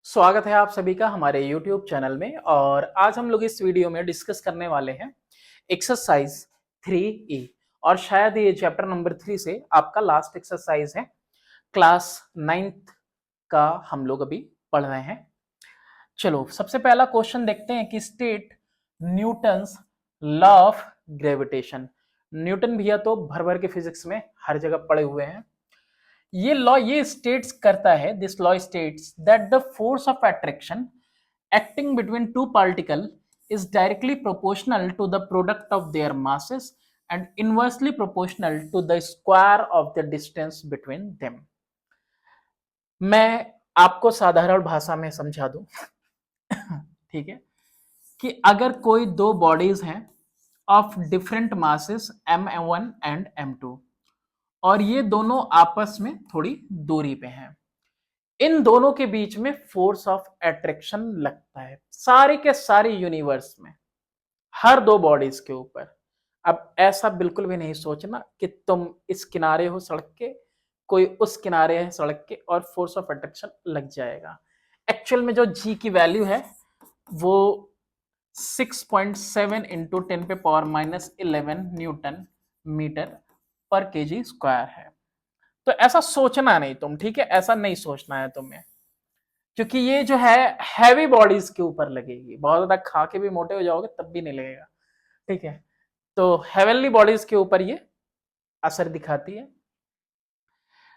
स्वागत है आप सभी का हमारे YouTube चैनल में। और आज हम लोग इस वीडियो में डिस्कस करने वाले हैं एक्सरसाइज 3E। और शायद ये चैप्टर नंबर 3 से आपका लास्ट एक्सरसाइज है। क्लास 9th का हम लोग अभी पढ़ रहे हैं। चलो सबसे पहला क्वेश्चन देखते हैं कि state Newton's law of gravitation. Newton भैया तो भर भर के फिजिक्स में हर जगह पढ़े हुए हैं। ये लॉ ये स्टेट्स करता है, this law states that the force of attraction acting between two particles is directly proportional to the product of their masses and inversely proportional to the square of the distance between them। मैं आपको साधारण भाषा में समझा दूं ठीक है, कि अगर कोई दो बॉडीज हैं of different masses m1 and m2 और ये दोनों आपस में थोड़ी दूरी पे हैं, इन दोनों के बीच में फोर्स ऑफ अट्रैक्शन लगता है सारे के सारे यूनिवर्स में, हर दो बॉडीज के ऊपर। अब ऐसा बिल्कुल भी नहीं सोचना कि तुम इस किनारे हो सड़क के, कोई उस किनारे है सड़क के और फोर्स ऑफ अट्रैक्शन लग जाएगा। एक्चुअल में जो जी की वैल्यू है वो 6.7 इंटू 10 पे पावर -11 न्यूटन मीटर पर केजी स्क्वायर है। तो ऐसा सोचना नहीं तुम, ठीक है, ऐसा नहीं सोचना है तुम्हें, क्योंकि ये जो है हैवी बॉडीज के ऊपर लगेगी। बहुत ज्यादा खा के भी मोटे हो जाओगे तब भी नहीं लगेगा, ठीक है। तो हेवनली बॉडीज के ऊपर ये असर दिखाती है।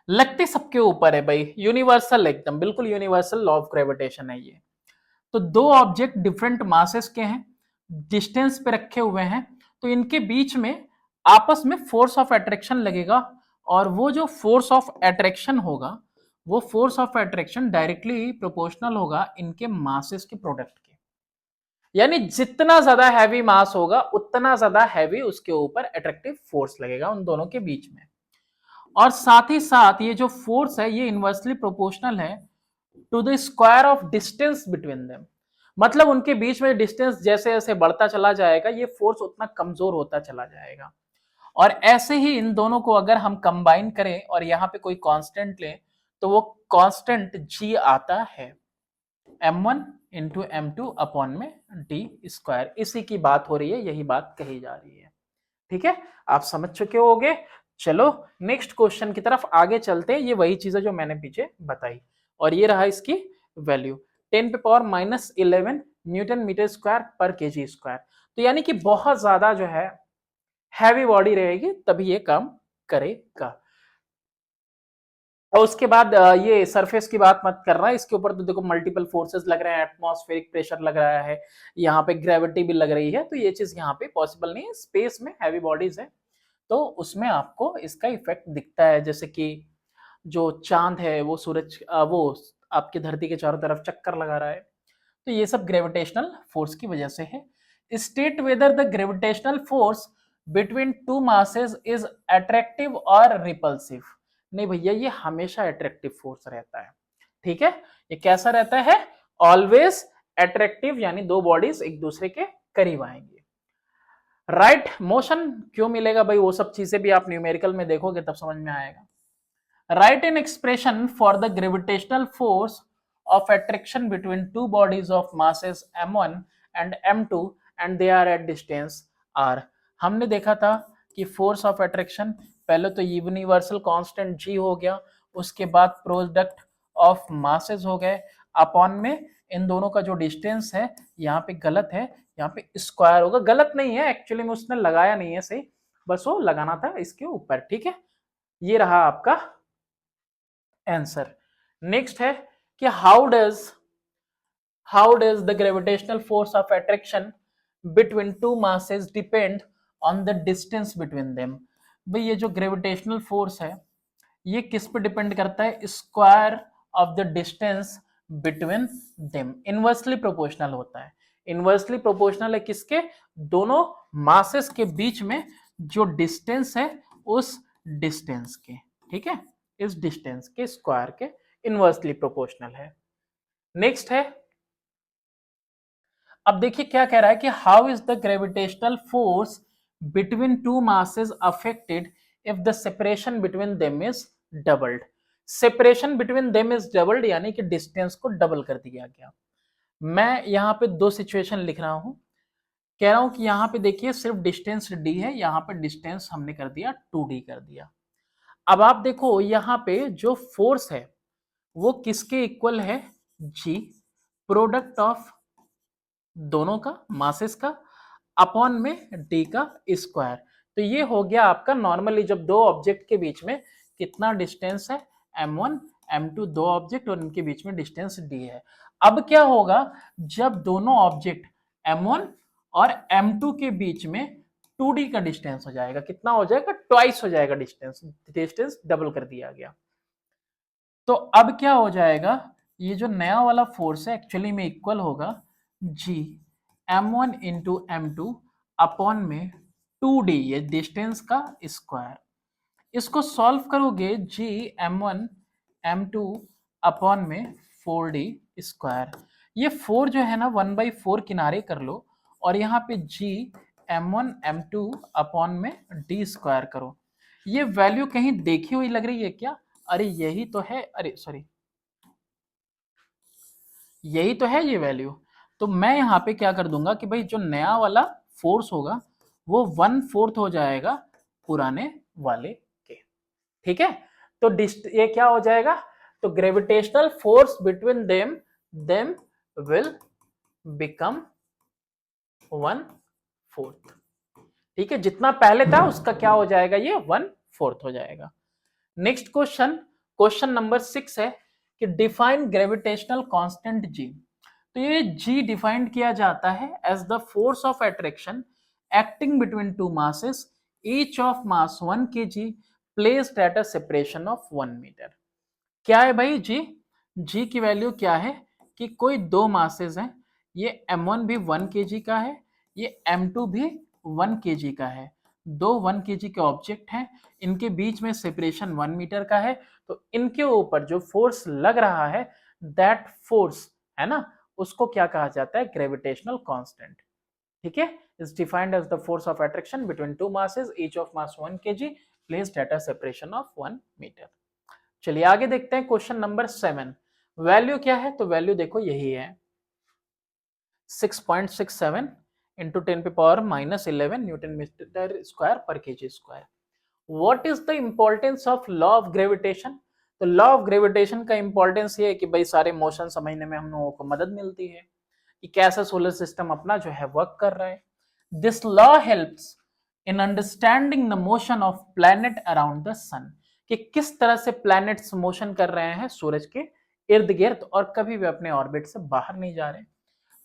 लगते सबके ऊपर है भाई, यूनिवर्सल, एकदम बिल्कुल यूनिवर्सल लॉ ऑफ ग्रेविटेशन है ये। तो दो ऑब्जेक्ट डिफरेंट मासेस के हैं, डिस्टेंस पे रखे हुए हैं, तो इनके बीच में आपस में फोर्स ऑफ अट्रैक्शन लगेगा। और वो जो फोर्स ऑफ अट्रैक्शन होगा, वो force of attraction directly proportional होगा इनके मासेस के प्रोडक्ट के। यानी जितना ज्यादा हैवी मास होगा उतना ज्यादा हैवी उसके ऊपर अट्रैक्टिव फोर्स लगेगा उन दोनों के बीच में। और साथ ही साथ ये जो फोर्स है ये इनवर्सली प्रोपोर्शनल है to the square of distance between them. मतलब उनके बीच में डिस्टेंस जैसे जैसे बढ़ता चला जाएगा ये फोर्स उतना कमजोर होता चला जाएगा। और ऐसे ही इन दोनों को अगर हम कंबाइन करें और यहाँ पे कोई कांस्टेंट लें तो वो कांस्टेंट जी आता है m1 इंटू m2 अपॉन में डी स्क्वायर। इसी की बात हो रही है, यही बात कही जा रही है, ठीक है, आप समझ चुके होगे। चलो नेक्स्ट क्वेश्चन की तरफ आगे चलते हैं। ये वही चीज है जो मैंने पीछे बताई, और ये रहा इसकी वैल्यू 10 पे पावर -11 न्यूटन मीटर स्क्वायर पर केजी स्क्वायर। तो यानी कि बहुत ज्यादा जो है हैवी बॉडी रहेगी तभी ये काम करेगा। और उसके बाद ये सरफेस की बात मत कर रहा है, इसके ऊपर तो देखो मल्टीपल फोर्सेस लग रहे हैं, एटमॉस्फेरिक प्रेशर लग रहा है, यहाँ पे ग्रेविटी भी लग रही है, तो ये चीज यहाँ पे पॉसिबल नहीं है। स्पेस में हैवी बॉडीज है तो उसमें आपको इसका इफेक्ट दिखता है, जैसे कि जो चांद है वो सूरज वो आपकी धरती के चारों तरफ चक्कर लगा रहा है, तो ये सब ग्रेविटेशनल फोर्स की वजह से है। State whether the gravitational force between two masses is attractive और रिपल्सिव। नहीं भैया, ये हमेशा अट्रैक्टिव फोर्स रहता है, ठीक है। ये कैसा रहता है? ऑलवेज अट्रैक्टिव, यानी दो बॉडीज एक दूसरे के करीब आएंगे। राइट मोशन क्यों मिलेगा भाई, वो सब चीजें भी आप न्यूमेरिकल में देखोगे तब समझ में आएगा। Write an expression for the gravitational force of attraction between two bodies of masses m1 and m2 and they are at distance r। हमने देखा था कि फोर्स ऑफ अट्रैक्शन पहले तो यूनिवर्सल कांस्टेंट g हो गया, उसके बाद प्रोडक्ट ऑफ मासेस हो गए, अपॉन में इन दोनों का जो डिस्टेंस है, यहाँ पे गलत है, यहाँ पे स्क्वायर होगा। गलत नहीं है, एक्चुअली में उसने लगाया नहीं है सही, बस वो लगाना था इसके ऊपर, ठीक है। ये रहा आपका आंसर। नेक्स्ट है कि how does the gravitational force of attraction between two masses depend on the distance between them. भाई ये जो ग्रेविटेशनल फोर्स है ये किस पे डिपेंड करता है? Square of the distance between them. Inversely proportional होता है। इनवर्सली प्रोपोर्शनल है किसके? दोनों मासेस के बीच में जो डिस्टेंस है उस डिस्टेंस के, ठीक है, इस डिस्टेंस के स्क्वायर के इनवर्सली प्रोपोर्शनल है। नेक्स्ट है, अब देखिए क्या कह रहा है कि how is the gravitational force between two masses affected if the separation between them is doubled. Separation between them is doubled, यानी कि डिस्टेंस को डबल कर दिया गया। मैं यहाँ पे दो सिचुएशन लिख रहा हूं, कह रहा हूं कि यहाँ पे देखिए सिर्फ डिस्टेंस d है, यहाँ पे डिस्टेंस हमने कर दिया 2d कर दिया। अब आप देखो यहाँ पे जो फोर्स है वो किसके इक्वल है, g, प्रोडक्ट ऑफ दोनों का मासेस का अपॉन में d का स्क्वायर। तो ये हो गया आपका नॉर्मली जब दो ऑब्जेक्ट के बीच में कितना डिस्टेंस है, m1 m2, दो ऑब्जेक्ट और इनके बीच में डिस्टेंस d है। अब क्या होगा जब दोनों ऑब्जेक्ट m1 और m2 के बीच में 2d का डिस्टेंस हो जाएगा, कितना हो जाएगा, ट्वाइस हो जाएगा, डिस्टेंस डबल कर दिया गया। तो अब क्या हो जाएगा, ये जो नया वाला फोर्स है एक्चुअली में इक्वल होगा g m1 into m2 upon में 2d, ये डिस्टेंस का स्क्वायर। इसको सॉल्व करोगे g m1 m2 अपॉन में 4d स्क्वायर। ये 4 जो है ना 1/4 किनारे कर लो और यहाँ पे g m1 m2 अपॉन में d स्क्वायर करो। ये वैल्यू कहीं देखी हुई लग रही है क्या, अरे यही तो है, अरे सॉरी यही तो है ये वैल्यू। तो मैं यहाँ पे क्या कर दूंगा कि भाई जो नया वाला फोर्स होगा वो 1/4 हो जाएगा पुराने वाले के, ठीक है। तो ये क्या हो जाएगा, तो gravitational force between them will become 1/4, ठीक है। जितना पहले था उसका क्या हो जाएगा, ये 1/4 हो जाएगा। नेक्स्ट क्वेश्चन, क्वेश्चन नंबर 6 है कि डिफाइन ग्रेविटेशनल कांस्टेंट जी। तो ये जी डिफाइंड किया जाता है as the force of attraction acting between two masses each of mass 1 kg placed at a separation of 1 metre. क्या है भाई जी, जी की वैल्यू क्या है कि कोई दो मासेस हैं, ये m1 भी 1 kg का है, ये m2 भी 1 kg का है, दो 1 kg के ऑब्जेक्ट हैं, इनके बीच में सेपरेशन 1 मीटर का है। तो इनके ऊपर जो फोर्स लग रहा है दैट फोर्स है ना, उसको क्या कहा जाता है, ग्रेविटेशनल कांस्टेंट, ठीक है। Is defined as the force of attraction between two masses each of mass 1 kg placed at a separation of 1 metre. चलिए आगे देखते हैं क्वेश्चन नंबर 7। वैल्यू क्या है, तो वैल्यू देखो यही है 6.67 इंटू 10⁻⁻11 न्यूटन मीटर स्क्वायर पर KG square. What is the importance of law of gravitation. तो लॉ ऑफ ग्रेविटेशन का इंपॉर्टेंस ये है कि भाई सारे मोशन समझने में हम लोगों को मदद मिलती है कि कैसा सोलर सिस्टम अपना जो है वर्क कर रहा है। This law helps in understanding the motion of planet around the sun, कि किस तरह से प्लैनेट्स मोशन कर रहे हैं सूरज के इर्द गिर्द और कभी भी अपने ऑर्बिट से बाहर नहीं जा रहे।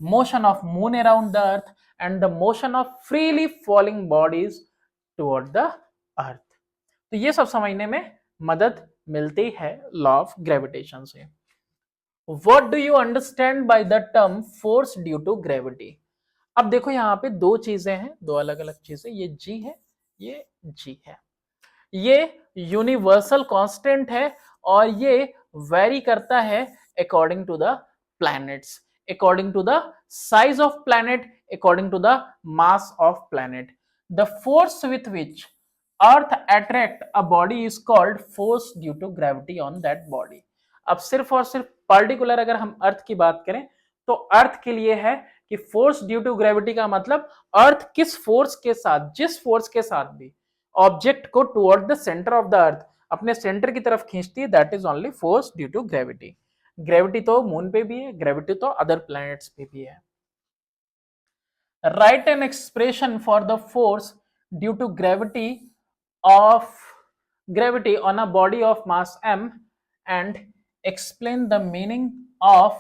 Motion of moon around the earth and the motion of freely falling bodies toward the earth. तो ये सब समझने में मदद मिलती है लॉ ऑफ ग्रेविटेशन से। What do you understand by the term force due to gravity. अब देखो यहाँ पे दो चीजें हैं, दो अलग अलग चीजें, ये जी है, ये जी है। ये यूनिवर्सल कांस्टेंट है और ये वेरी करता है according to the planets, according to the size of planet, according to the mass of planet. The force with which earth attract a body is called force due to gravity on that body. अब सिर्फ और सिर्फ particular अगर हम अर्थ की बात करें तो अर्थ के लिए है कि फोर्स ड्यू टू ग्रेविटी का मतलब अर्थ किस फोर्स के साथ, जिस फोर्स के साथ भी ऑब्जेक्ट को toward the centre of the earth अपने सेंटर की तरफ खींचती है, that is only force due to gravity. Gravity तो मून पे भी है, ग्रेविटी तो अदर प्लैनेट्स पे भी है। Write an expression for the force due to gravity on a body of mass m and explain the meaning of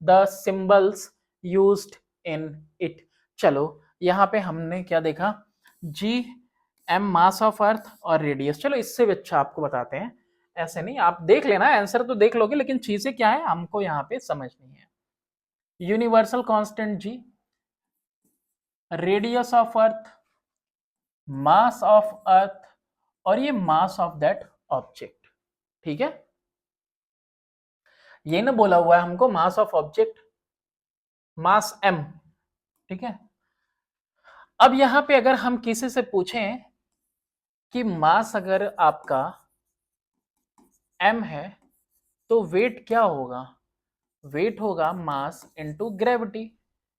the symbols used in it। चलो यहाँ पे हमने क्या देखा, g m mass of earth और रेडियस। चलो इससे भी अच्छा आपको बताते हैं, ऐसे नहीं आप देख लेना, आंसर तो देख लोगे लेकिन चीजें क्या है हमको यहाँ पे समझनी है। Universal constant g, radius of earth, mass of earth और ये मास ऑफ दैट ऑब्जेक्ट, ठीक है। ये ना बोला हुआ है हमको mass of object, mass m, ठीक है। अब यहां पे अगर हम किसी से पूछें कि मास अगर आपका m है तो वेट क्या होगा, वेट होगा मास इनटू ग्रेविटी,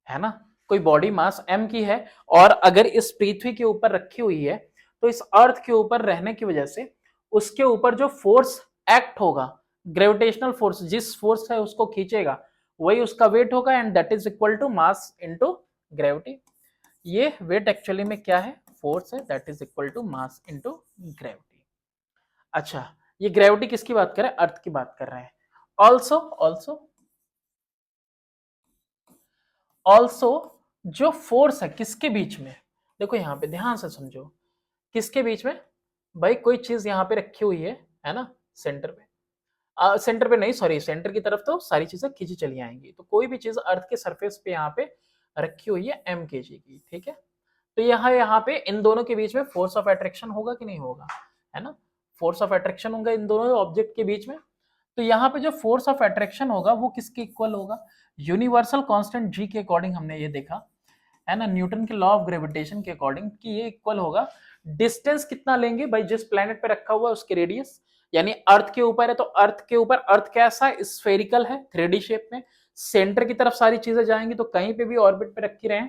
है ना। कोई बॉडी मास m की है और अगर इस पृथ्वी के ऊपर रखी हुई है तो इस अर्थ के ऊपर रहने की वजह से उसके ऊपर जो फोर्स एक्ट होगा, ग्रेविटेशनल फोर्स, जिस फोर्स है उसको खींचेगा, वही उसका वेट होगा and that is equal to mass into gravity. ये वेट एक्चुअली में क्या है, फोर्स है, that is equal to mass into gravity. अच्छा, ये ग्रेविटी किसकी बात कर रहे हैं, अर्थ की बात कर रहे हैं। ऑल्सो ऑल्सो ऑल्सो जो फोर्स है किसके बीच में, देखो यहां पे ध्यान से समझो, किसके बीच में, भाई कोई चीज यहाँ पे रखी हुई है ना, सेंटर पे, सेंटर पे नहीं, सॉरी, सेंटर की तरफ तो सारी चीजें खींची चली आएंगी, तो कोई भी चीज अर्थ के सरफेस पे यहाँ पे रखी हुई है एम के जी की, ठीक है। तो यहाँ पे इन दोनों के बीच में फोर्स ऑफ अट्रैक्शन होगा कि नहीं होगा, है ना, फोर्स ऑफ अट्रैक्शन होगा इन दोनों ऑब्जेक्ट के बीच में। तो यहाँ पे जो फोर्स ऑफ अट्रैक्शन होगा वो किसके इक्वल होगा, यूनिवर्सल कांस्टेंट जी के अकॉर्डिंग हमने ये देखा, है ना, न्यूटन के लॉ ऑफ ग्रेविटेशन के अकॉर्डिंग कि ये इक्वल होगा डिस्टेंस कितना लेंगे भाई, जिस प्लेनेट पे रखा हुआ है उसके रेडियस, यानी अर्थ के ऊपर है तो अर्थ के ऊपर, अर्थ कैसा है, स्फेरिकल है, 3D शेप में, सेंटर की तरफ सारी चीजें जाएंगी तो कहीं पे भी ऑर्बिट पे रखी रहे,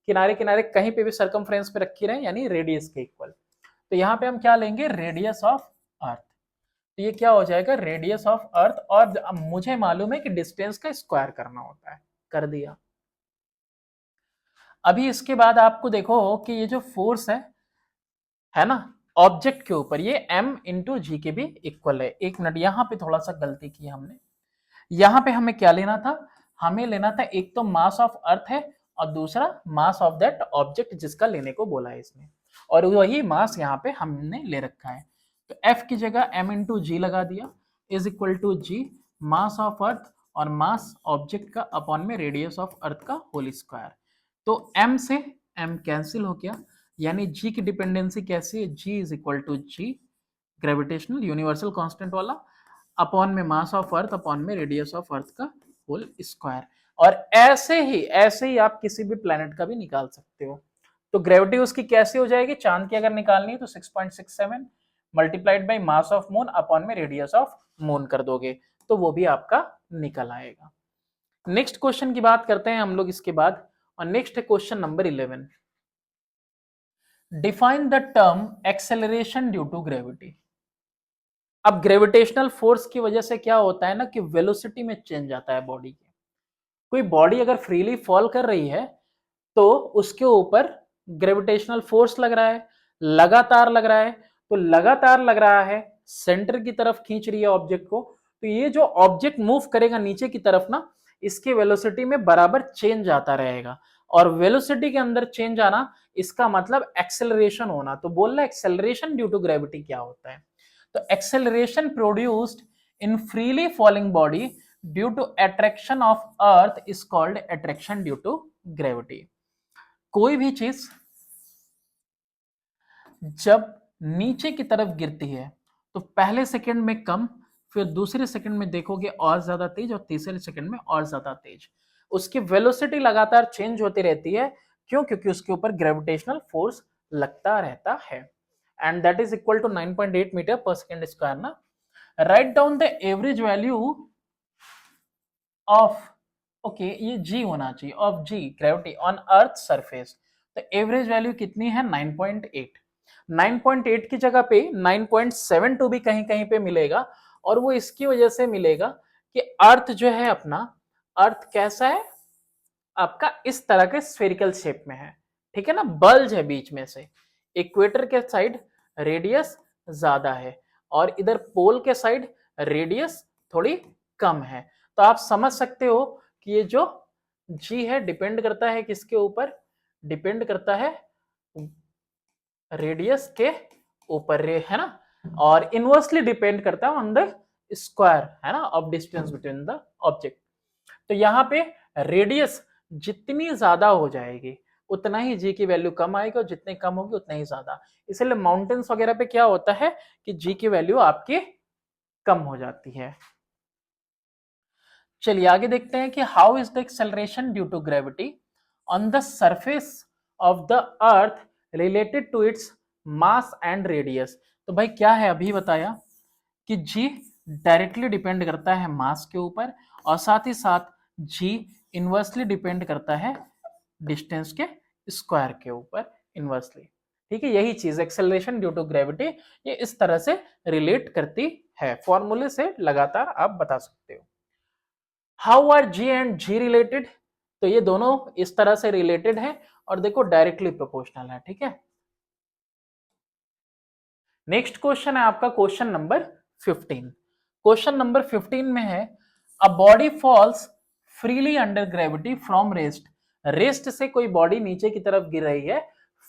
किनारे किनारे कहीं पे भी सर्कमफ्रेंस पे रखी रहे, यानी रेडियस के इक्वल। तो यहाँ पे हम क्या लेंगे, रेडियस ऑफ अर्थ, तो ये क्या हो जाएगा, रेडियस ऑफ अर्थ, और मुझे मालूम है कि डिस्टेंस का स्क्वायर करना होता है, कर दिया। अभी इसके बाद आपको देखो कि ये जो फोर्स है ना, ऑब्जेक्ट के ऊपर, ये m इंटू जी के भी इक्वल है। एक मिनट, यहां पे थोड़ा सा गलती की हमने, यहां पे हमें क्या लेना था, हमें लेना था एक तो मास ऑफ अर्थ है और दूसरा मास ऑफ दैट ऑब्जेक्ट जिसका लेने को बोला है इसने, और वही मास यहाँ पे हमने ले रखा है। तो f की जगह m इंटू जी लगा दिया, is equal to G mass of earth और मास ऑब्जेक्ट का अपॉन में रेडियस ऑफ अर्थ का होल स्क्वायर। तो m से m कैंसिल हो गया, यानी g की डिपेंडेंसी कैसी है, g is equal to G gravitational universal constant वाला अपॉन में मास ऑफ अर्थ अपॉन में रेडियस ऑफ अर्थ का होल स्क्वायर। और ऐसे ही आप किसी भी प्लेनेट का भी निकाल सकते हो। तो ग्रेविटी उसकी कैसे हो जाएगी, चांद की अगर निकालनी है तो 6.67 multiplied by mass of moon upon में रेडियस ऑफ मून कर दोगे तो वो भी आपका निकल आएगा। नेक्स्ट क्वेश्चन की बात करते हैं हम लोग इसके बाद, और नेक्स्ट है question number 11, define the term acceleration due to gravity. अब ग्रेविटेशनल फोर्स की वजह से क्या होता है ना कि वेलोसिटी में चेंज आता है बॉडी के। कोई बॉडी अगर फ्रीली फॉल कर रही है तो उसके ऊपर ग्रेविटेशनल फोर्स लग रहा है, लगातार लग रहा है, तो लगातार लग रहा है, सेंटर की तरफ खींच रही है ऑब्जेक्ट को, तो ये जो ऑब्जेक्ट मूव करेगा नीचे की तरफ ना, इसके वेलोसिटी में बराबर चेंज आता रहेगा, और वेलोसिटी के अंदर चेंज आना इसका मतलब एक्सेलरेशन होना। तो बोल रहा है एक्सेलरेशन ड्यू टू ग्रेविटी क्या होता है, तो acceleration produced in freely falling body due to attraction of earth is called attraction due to gravity. कोई भी चीज जब नीचे की तरफ गिरती है तो पहले सेकंड में कम, फिर दूसरे सेकंड में देखोगे और ज्यादा तेज, और तीसरे सेकंड में और ज्यादा तेज, उसकी वेलोसिटी लगातार चेंज होती रहती है। क्यों, क्योंकि उसके ऊपर ग्रेविटेशनल फोर्स लगता रहता है, and that is equal to 9.8 metre पर सेकंड स्क्वायर ना। Write down the average value of, okay ये जी होना चाहिए, of G gravity on earth surface. तो एवरेज वैल्यू कितनी है, 9.8। 9.8 की जगह पे 9.72 भी कहीं कहीं पे मिलेगा, और वो इसकी वजह से मिलेगा कि अर्थ जो है अपना, अर्थ कैसा है आपका, इस तरह के स्फेरिकल शेप में है, ठीक है ना, बल्ज है बीच में से, इक्वेटर के साइड रेडियस ज्यादा है और इधर पोल के साइड रेडियस थोड़ी कम है। तो आप समझ सकते हो कि ये जो जी है डिपेंड करता है किसके ऊपर, डिपेंड करता है रेडियस के ऊपर, है ना, और इनवर्सली डिपेंड करता है ऑन द स्क्वायर, है ना, of distance between the object. तो यहाँ पे रेडियस जितनी ज्यादा हो जाएगी उतना ही जी की वैल्यू कम आएगी, और जितनी कम होगी उतना ही ज्यादा। इसलिए माउंटेन्स वगैरह पे क्या होता है कि जी की वैल्यू आपकी कम हो जाती है। चलिए आगे देखते हैं कि how is the acceleration due to gravity on the surface of the earth related to its mass and radius. तो भाई क्या है, अभी बताया कि जी डायरेक्टली डिपेंड करता है मास के ऊपर, और साथ ही साथ जी इनवर्सली डिपेंड करता है डिस्टेंस के स्क्वायर के ऊपर इनवर्सली। ठीक है, यही चीज एक्सेलरेशन ड्यू टू ग्रेविटी ये इस तरह से रिलेट करती है, फॉर्मूले से लगातार आप बता सकते हो। How are G and g related, तो ये दोनों इस तरह से रिलेटेड है और देखो डायरेक्टली प्रोपोर्शनल है। ठीक है, नेक्स्ट क्वेश्चन है आपका क्वेश्चन नंबर 15। क्वेश्चन नंबर 15 में है अ body falls freely under gravity from rest. Rest से कोई बॉडी नीचे की तरफ गिर रही है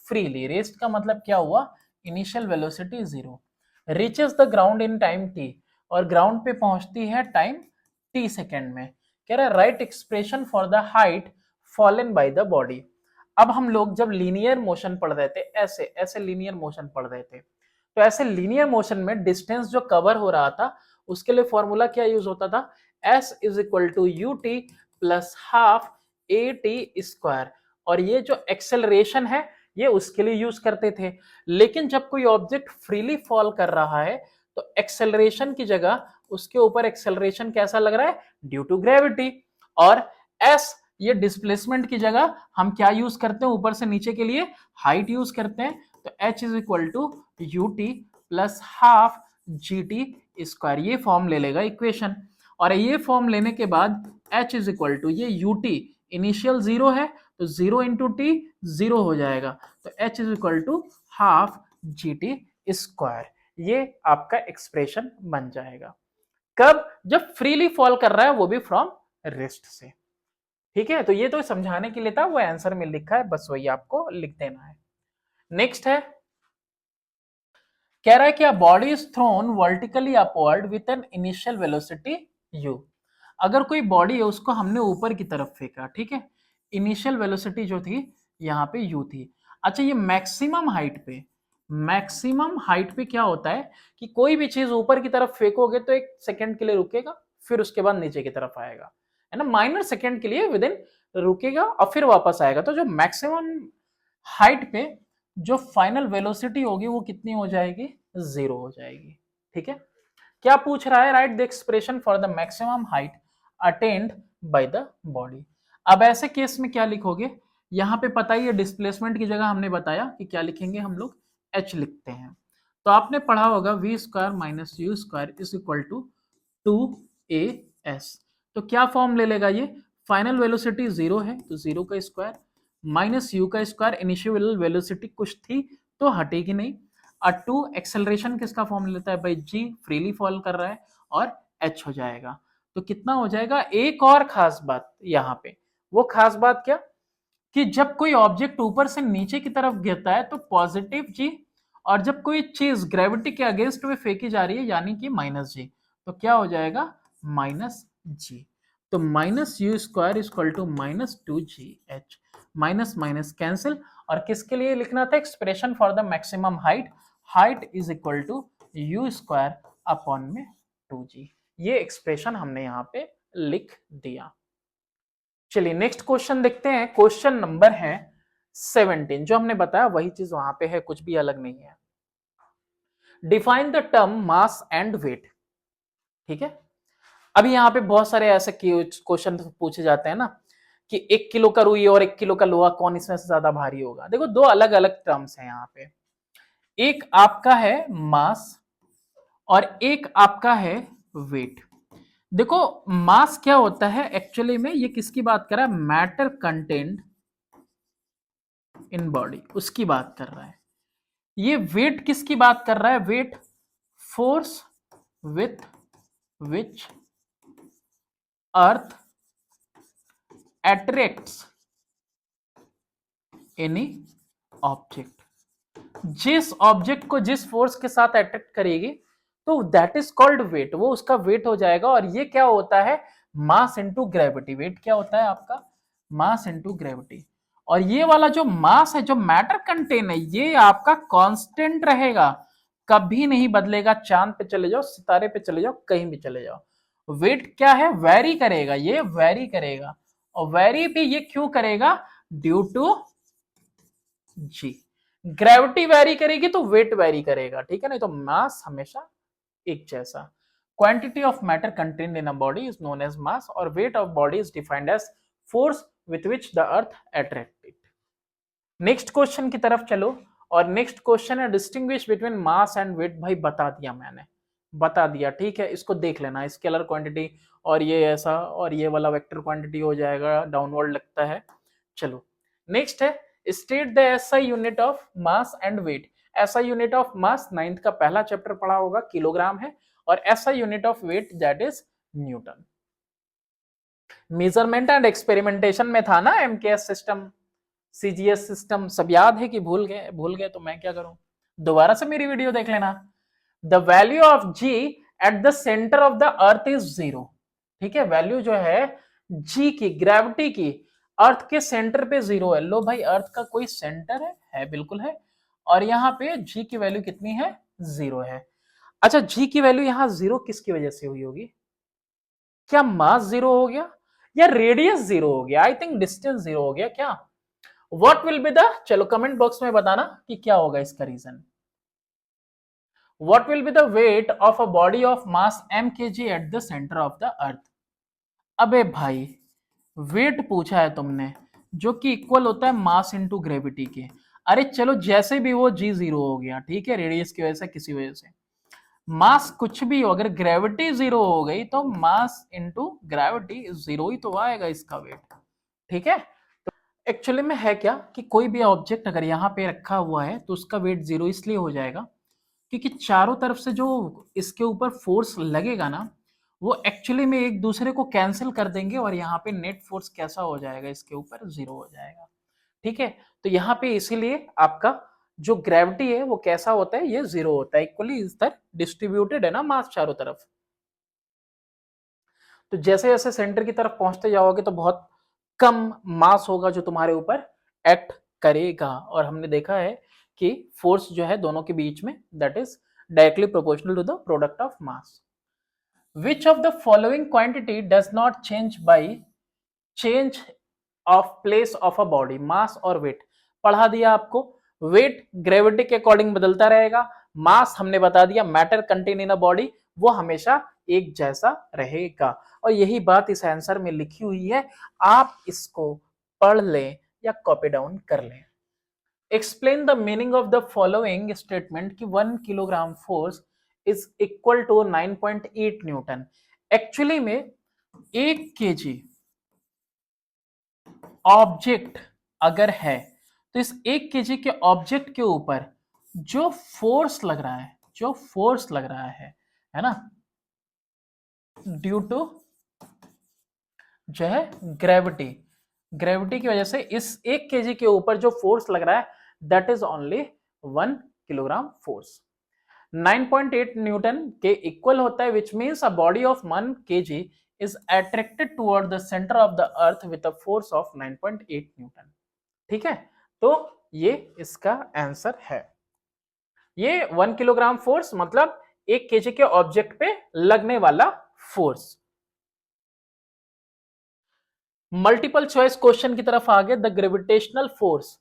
फ्रीली। रेस्ट का मतलब क्या हुआ, initial velocity 0, reaches the ground in time t, और ग्राउंड पे पहुंचती है टाइम t सेकेंड में। कह रहा है right expression for the height fallen by the body. अब हम लोग जब लीनियर मोशन पढ़ रहे थे, ऐसे ऐसे लीनियर मोशन पढ़ रहे थे, तो ऐसे लीनियर मोशन में डिस्टेंस जो कवर हो रहा था उसके लिए फॉर्मूला क्या यूज होता था, s is equal to u t plus half a t square, और ये जो एक्सेलरेशन है ये उसके लिए यूज करते थे। लेकिन जब कोई ऑब्जेक्ट फ्रीली फॉल कर रहा है तो एक्सेलरेशन की जगह उसके ऊपर एक्सेलरेशन कैसा लग रहा है, ड्यू टू ग्रेविटी, और s ये डिस्प्लेसमेंट की जगह हम क्या यूज करते हैं, ऊपर से नीचे के लिए हाइट यूज करते हैं। तो h is equal to u t plus half g t square, ये फॉर्म ले लेगा इक्वेशन। और ये फॉर्म लेने के बाद h इज इक्वल टू ये यू टी इनिशियल 0 है तो 0 इंटू टी 0 हो जाएगा, तो h is equal to half g t square, ये आपका एक्सप्रेशन बन जाएगा। कब, जब फ्रीली फॉल कर रहा है वो भी फ्रॉम रेस्ट से। ठीक है, तो ये तो समझाने के लिए था, वो आंसर में लिखा है, बस वही आपको लिख देना है। नेक्स्ट है, कह रहा है कि a body is thrown vertically upward with N initial velocity u। अगर कोई बॉडी है उसको हमने ऊपर की तरफ फेंका, ठीक है, इनिशियल वेलोसिटी जो थी यहाँ पे u थी। अच्छा, ये मैक्सिमम हाइट पे क्या होता है कि कोई भी चीज ऊपर की तरफ फेंकोगे तो एक सेकंड के लिए रुकेगा, फिर उसके बाद नीचे की तरफ आएगा, है ना, माइनर सेकंड के लिए विद इन रुकेगा और फिर वापस आएगा। तो जो मैक्सिमम हाइट पे जो फाइनल वेलोसिटी होगी वो कितनी हो जाएगी, 0 हो जाएगी। ठीक है, क्या पूछ रहा है, right the expression for the maximum height attend by the body. अब ऐसे केस में क्या लिखोगे, यहां पे पता ही है डिस्प्लेसमेंट की जगह हमने बताया कि क्या लिखेंगे हम लोग, h लिखते हैं। तो आपने पढ़ा होगा v square minus u square is equal to 2as। तो क्या फॉर्म ले लेगा ये, फाइनल वेलोसिटी 0 है तो 0 का स्क्वायर माइनस यू का स्क्वायर, इनिशियल वेलोसिटी कुछ थी तो हटेगी नहीं, और 2 एक्सेलरेशन किसका फॉर्म लेता है भाई, जी फ्रीली फॉल कर रहा है, और h हो जाएगा। तो कितना हो जाएगा, एक और खास बात यहाँ पे, वो खास बात क्या, कि जब कोई ऑब्जेक्ट ऊपर से नीचे की तरफ गिरता है तो पॉजिटिव जी, और जब कोई चीज ग्रेविटी के अगेंस्ट में फेंकी जा रही है यानी कि माइनस जी, तो क्या हो जाएगा, माइनस जी। तो minus u square equal to minus 2gh, minus minus cancel, और किसके लिए लिखना था, expression for the maximum height, height is equal to u square upon में 2g, ये एक्सप्रेशन हमने यहाँ पे लिख दिया। चलिए नेक्स्ट क्वेश्चन देखते हैं, क्वेश्चन नंबर है 17। जो हमने बताया वही चीज वहां पे है, कुछ भी अलग नहीं है। Define the term mass and weight. ठीक है, अभी यहाँ पे बहुत सारे ऐसे क्वेश्चन पूछे जाते हैं ना कि 1 किलो का रुई और 1 किलो का लोहा कौन इसमें से ज्यादा भारी होगा। देखो दो अलग अलग टर्म्स हैं यहाँ पे, एक आपका है मास और एक आपका है वेट। देखो मास क्या होता है एक्चुअली में, ये किसकी बात कर रहा है, मैटर कंटेंट इन बॉडी, उसकी बात कर रहा है। ये वेट किसकी बात कर रहा है, weight force with which earth attracts any object. जिस ऑब्जेक्ट को जिस फोर्स के साथ अट्रैक्ट करेगी तो दैट इज कॉल्ड वेट, वो उसका वेट हो जाएगा। और ये क्या होता है, मास इनटू ग्रेविटी। वेट क्या होता है आपका, मास इनटू ग्रेविटी। और ये वाला जो मास है, जो मैटर कंटेन है, ये आपका कांस्टेंट रहेगा, कभी नहीं बदलेगा। चांद पे चले जाओ, सितारे पे चले जाओ, कहीं भी चले जाओ। वेट क्या है, वेरी करेगा, ये वेरी करेगा। और वेरी भी ये क्यों करेगा, due to g. Gravity vary करेगी तो वेट वेरी करेगा, ठीक है, नहीं तो मास हमेशा एक जैसा। quantity of matter contained in a body is known as mass or weight of body is defined as force with which the earth attracts it. Next question की तरफ चलो, और नेक्स्ट क्वेश्चन है distinguish between mass and weight. भाई बता दिया मैंने, बता दिया, ठीक है, इसको देख लेना, स्केलर क्वांटिटी और ये ऐसा और ये वाला वेक्टर क्वांटिटी हो जाएगा, डाउनवर्ड लगता है। चलो नेक्स्ट है state the SI unit of mass and weight. SI unit of mass 9th का पहला चैप्टर पढ़ा होगा, किलोग्राम है, और SI unit of weight that is newton. Measurement and experimentation में था ना एमकेएस सिस्टम, सीजीएस सिस्टम, सब याद है कि भूल गए? भूल गए तो मैं क्या करूं, दोबारा से मेरी वीडियो देख लेना। The value of g at the centre of the earth is 0। ठीक है, वैल्यू जो है जी की, ग्रेविटी की, अर्थ के सेंटर पे 0 है। लो भाई, अर्थ का कोई सेंटर है बिल्कुल है, और यहाँ पे जी की वैल्यू कितनी है? 0 है। अच्छा, जी की वैल्यू यहाँ 0 किसकी वजह से हुई होगी? क्या मास 0 हो गया, या रेडियस 0 हो गया? आई थिंक डिस्टेंस 0 हो गया क्या? व्हाट विल बी द, चलो कमेंट बॉक्स में बताना कि क्या होगा इसका reason. What will be the weight of a body of mass m kg at the centre of the earth? अबे भाई, वेट पूछा है तुमने, जो कि इक्वल होता है मास इनटू ग्रेविटी के। अरे चलो, जैसे भी वो जी 0 हो गया, ठीक है, रेडियस की वजह से, किसी वजह से, मास कुछ भी हो, अगर ग्रेविटी 0 हो गई तो मास इनटू ग्रेविटी 0 ही तो आएगा इसका वेट। ठीक है, एक्चुअली में है क्या कि कोई भी ऑब्जेक्ट अगर यहाँ पे रखा हुआ है तो उसका वेट 0 इसलिए हो जाएगा क्योंकि चारों तरफ से जो इसके ऊपर फोर्स लगेगा ना, वो एक्चुअली में एक दूसरे को कैंसिल कर देंगे, और यहाँ पे नेट फोर्स कैसा हो जाएगा इसके ऊपर? 0 हो जाएगा। ठीक है, तो यहाँ पे इसीलिए आपका जो ग्रेविटी है वो कैसा होता है? ये 0 होता है, इक्वली इधर डिस्ट्रीब्यूटेड है ना मास चारों तरफ। तो जैसे जैसे सेंटर की तरफ पहुंचते जाओगे तो बहुत कम मास होगा जो तुम्हारे ऊपर एक्ट करेगा, और हमने देखा है कि फोर्स जो है दोनों के बीच में, that is directly proportional to the product of mass. Which of the following quantity does not change by change of place of a body? Mass और वेट पढ़ा दिया आपको। वेट ग्रेविटी के अकॉर्डिंग बदलता रहेगा, मास हमने बता दिया matter contain in a body, वो हमेशा एक जैसा रहेगा, और यही बात इस आंसर में लिखी हुई है, आप इसको पढ़ लें या कॉपी डाउन कर लें। Explain the meaning of the following statement कि 1 kilogram force is equal to 9.8 newton. Actually में 1 केजी ऑब्जेक्ट अगर है तो इस 1 केजी के ऑब्जेक्ट के ऊपर जो फोर्स लग रहा है, जो फोर्स लग रहा है ना, ड्यू टू जो है ग्रेविटी, ग्रेविटी की वजह से इस 1 केजी के ऊपर जो फोर्स लग रहा है that is only 1 kilogram force. 9.8 Newton के इक्वल होता है, which means a body of 1 kg is attracted toward the center of the earth with a force of 9.8 Newton. ठीक है, तो ये इसका आंसर है। ये 1 किलोग्राम फोर्स मतलब 1 केजी के ऑब्जेक्ट पे लगने वाला फोर्स। मल्टीपल चॉइस क्वेश्चन की तरफ आगे। द ग्रेविटेशनल फोर्स,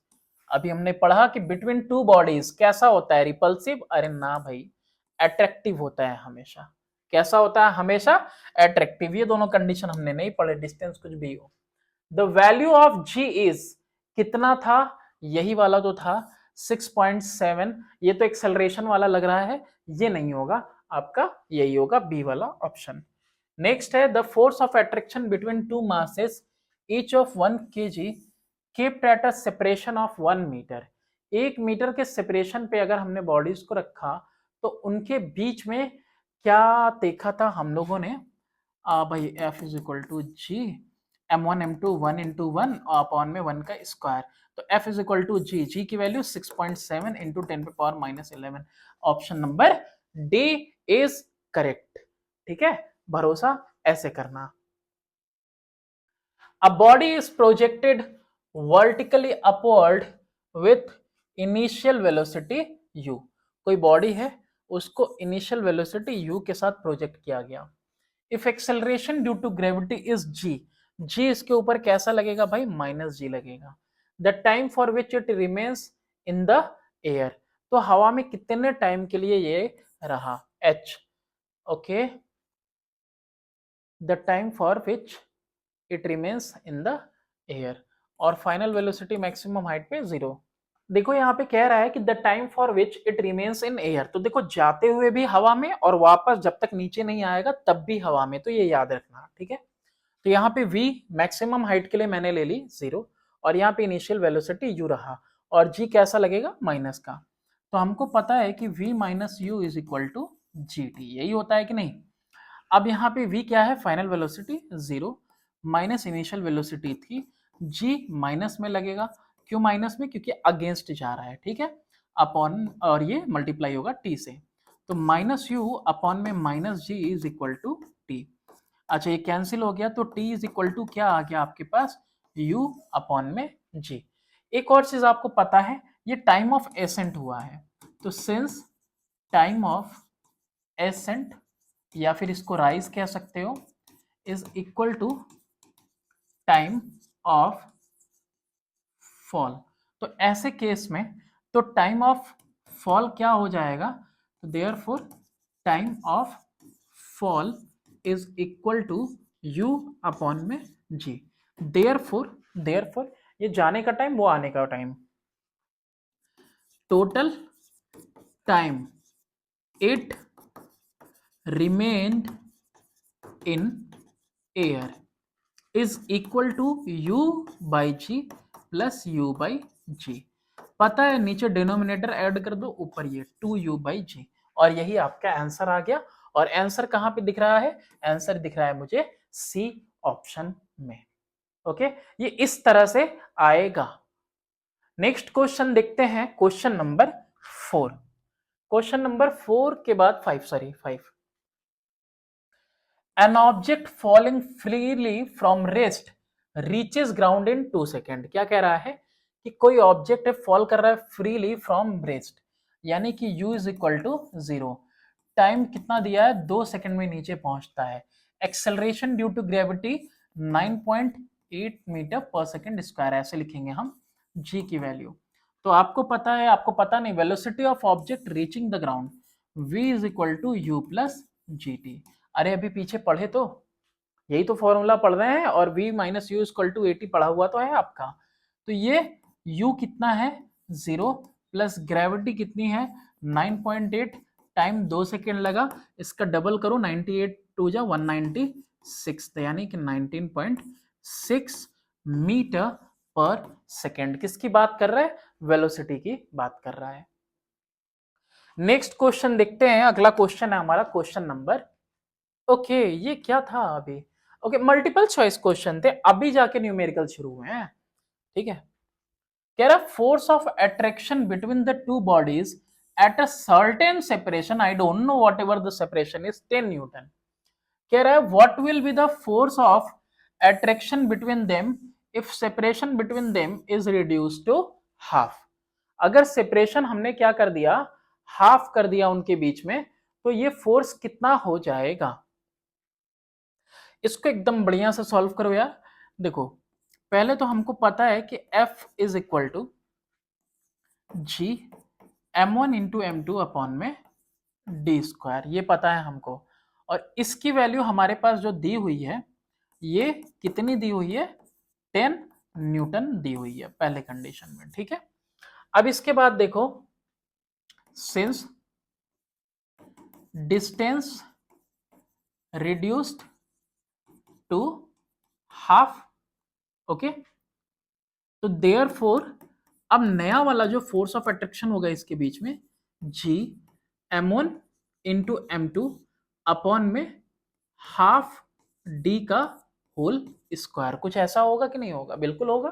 अभी हमने पढ़ा कि बिटवीन टू बॉडीज कैसा होता है? रिपल्सिव? अरे ना भाई, अट्रैक्टिव होता है हमेशा। कैसा होता है? हमेशा अट्रैक्टिव। ये दोनों कंडीशन हमने नहीं पढ़े, डिस्टेंस कुछ भी हो। The value of g is, कितना था? यही वाला तो था 6.7। ये तो एक्सेलरेशन वाला लग रहा है, ये नहीं होगा आपका, यही होगा बी वाला ऑप्शन। नेक्स्ट है the force of attraction between two masses each of 1 kg kept at a separation of 1 metre. 1 metre के सेपरेशन पे अगर हमने बॉडीज को रखा तो उनके बीच में क्या देखा था हम लोगों ने? भाई F is equal to G m1 m2 1 into 1 upon में 1 का स्क्वायर। तो F is equal to G, G की वैल्यू 6.7 इंटू 10 पे power -11। Option number D is correct. ठीक है, भरोसा ऐसे करना। A body is projected vertically upward with initial velocity u। कोई बॉडी है, उसको इनिशियल वेलोसिटी u के साथ प्रोजेक्ट किया गया। If acceleration due to gravity is g, g इसके ऊपर कैसा लगेगा भाई? -g लगेगा। The time for which it remains in the air, तो हवा में कितने टाइम के लिए ये रहा? h। Okay, the time for which it remains in the air, और फाइनल वेलोसिटी मैक्सिमम हाइट पे 0। देखो यहाँ पे कह रहा है कि the time for which it remains in air, तो देखो जाते हुए भी हवा में और वापस जब तक नीचे नहीं आएगा तब भी हवा में, तो ये याद रखना, ठीक है। तो यहाँ पे v मैक्सिमम हाइट के लिए मैंने ले ली 0, और यहाँ पे इनिशियल वेलोसिटी u रहा, और g कैसा लगेगा, माइनस का। तो हमको पता है कि v minus u is equal to g t, यही होता है कि नहीं। अब यहाँ पे v क्या है, final velocity 0 minus initial velocity थी, g माइनस में लगेगा, क्यों माइनस में, क्योंकि अगेंस्ट जा रहा है, ठीक है, अपॉन, और ये मल्टीप्लाई होगा t से, तो माइनस यू अपॉन में minus g is equal to t. अच्छा, ये कैंसिल हो गया, तो t इज इक्वल टू क्या आ गया आपके पास, u अपॉन में g। एक और चीज आपको पता है, ये टाइम ऑफ एसेंट हुआ है, तो सिंस टाइम ऑफ एसेंट, या फिर इसको राइज कह सकते हो, is equal to time of fall, तो ऐसे केस में तो टाइम ऑफ फॉल क्या हो जाएगा, तो therefore time of fall is equal to u upon में g। देयरफॉर ये जाने का टाइम, वो आने का time, total time it remained in air is equal to u by g plus u by g. पता है, नीचे डिनोमिनेटर ऐड कर दो, ऊपर ये 2u बाई जी, और यही आपका आंसर आ गया। और आंसर कहां पे दिख रहा है, आंसर दिख रहा है मुझे सी ऑप्शन में। ओके, ये इस तरह से आएगा। नेक्स्ट क्वेश्चन देखते हैं, क्वेश्चन नंबर 4। क्वेश्चन नंबर 4 के बाद 5। An object falling freely from rest reaches ground in 2 second. क्या कह रहा है कि कोई ऑब्जेक्ट फॉल कर रहा है फ्रीली फ्रॉम रेस्ट, यानी कि u is equal to 0, time कितना दिया है, 2 सेकेंड में नीचे पहुंचता है, acceleration due to gravity 9.8 metre पर सेकेंड स्क्वायर, ऐसे लिखेंगे हम g की वैल्यू। तो आपको पता है, आपको पता नहीं, velocity of object reaching the ground v is equal to u plus g t. अरे अभी पीछे पढ़े तो, यही तो फॉर्मूला पढ़ रहे हैं, और v minus u equal to 80 पढ़ा हुआ तो है आपका। तो ये u कितना है, 0, प्लस ग्रेविटी कितनी है 9.8, टाइम 2 सेकेंड लगा, इसका डबल करो, 98 टू जा 196, यानी कि 19.6 मीटर पर सेकेंड। किसकी बात कर रहा है, वेलोसिटी की बात कर रहा है। नेक्स्ट क्वेश्चन देखते हैं, अगला क्वेश्चन है हमारा क्वेश्चन नंबर, ओके ये क्या था अभी, ओके मल्टीपल चॉइस क्वेश्चन थे, अभी जाके न्यूमेरिकल शुरू हुए हैं, ठीक है। कह रहा force of attraction between the two bodies at a certain separation, I don't know whatever the separation is 10 newton. कह रहा है what will be the force of attraction between them if separation between them is reduce to half. अगर separation हमने क्या कर दिया, half कर दिया उनके बीच में, तो ये फोर्स कितना हो जाएगा। इसको एकदम बढ़िया से सॉल्व करो यार। देखो पहले तो हमको पता है कि F is equal to G m1 into m2 upon में डी स्क्वायर, ये पता है हमको। और इसकी वैल्यू हमारे पास जो दी हुई है, ये कितनी दी हुई है, 10 न्यूटन दी हुई है पहले कंडीशन में, ठीक है। अब इसके बाद देखो, since distance reduced to half, okay, तो देयरफॉर अब नया वाला जो फोर्स ऑफ अट्रैक्शन होगा इसके बीच में, जी m1 इंटू m2 अपॉन में हाफ डी का होल स्क्वायर, कुछ ऐसा होगा कि नहीं होगा, बिल्कुल होगा,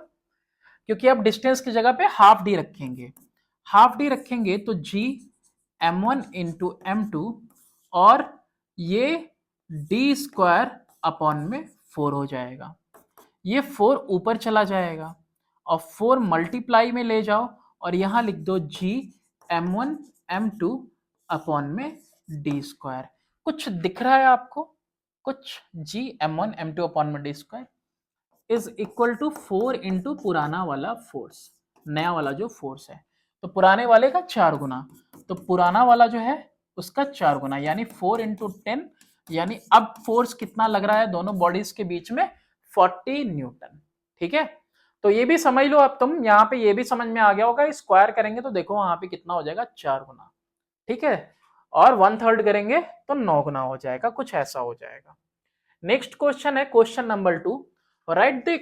क्योंकि आप डिस्टेंस की जगह पे हाफ डी रखेंगे, हाफ डी रखेंगे तो जी m1 इंटू m2, और ये डी स्क्वायर अपॉन में 4 हो जाएगा, ये 4 ऊपर चला जाएगा, और 4 मल्टीप्लाई में ले जाओ, और यहां लिख दो जी m1 m2 अपॉन में डी स्क्वायर। कुछ दिख रहा है आपको, कुछ जी m1 m2 अपॉन में d square is equal to 4 into पुराना वाला फोर्स, नया वाला जो फोर्स है, तो पुराने वाले का 4 गुना, तो पुराना वाला जो है उसका 4 गुना, यानी 4 इंटू 10 यानी अब फोर्स कितना लग रहा है दोनों बॉडीज के बीच में, 40 न्यूटन। ठीक है, तो ये भी समझ लो अब तुम, यहाँ पे ये भी समझ में आ गया होगा, स्क्वायर करेंगे तो देखो वहां पे कितना हो जाएगा, 4 गुना। ठीक है, और 1/3 करेंगे तो 9 गुना हो जाएगा, कुछ ऐसा हो जाएगा। नेक्स्ट क्वेश्चन है question number 2, write the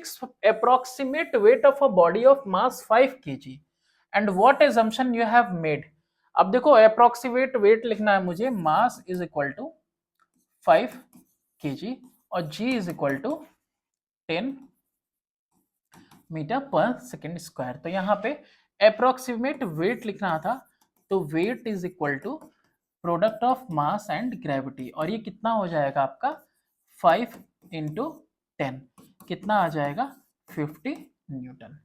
approximate weight of a body of mass 5 kg and what assumption you have made. अब देखो अप्रोक्सीमेट वेट लिखना है मुझे, mass is equal to 5 kg और g is equal to 10 metre पर second square. तो यहाँ पे अप्रोक्सीमेट वेट लिखना था, तो weight is equal to product of mass and gravity, और ये कितना हो जाएगा आपका 5 इंटू 10, कितना आ जाएगा 50 न्यूटन।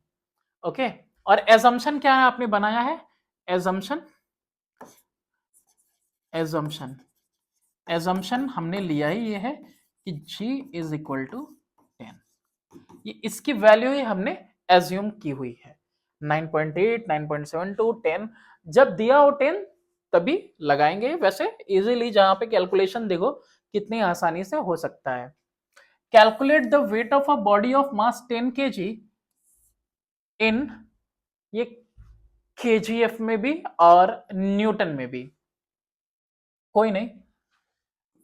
ओके, और एजम्पशन क्या है आपने बनाया है, एजम्पशन एजम्पशन एजम्पशन हमने लिया ही ये है कि g इज इक्वल टू 10, ये इसकी वैल्यू ही हमने एज्यूम की हुई है, 9.8, 9.72, 10, जब दिया हो 10 तभी लगाएंगे। वैसे इजीली जहां पे कैलकुलेशन देखो कितनी आसानी से हो सकता है। Calculate the weight of a body of mass 10 kg इन, ये kgf में भी और न्यूटन में भी, कोई नहीं,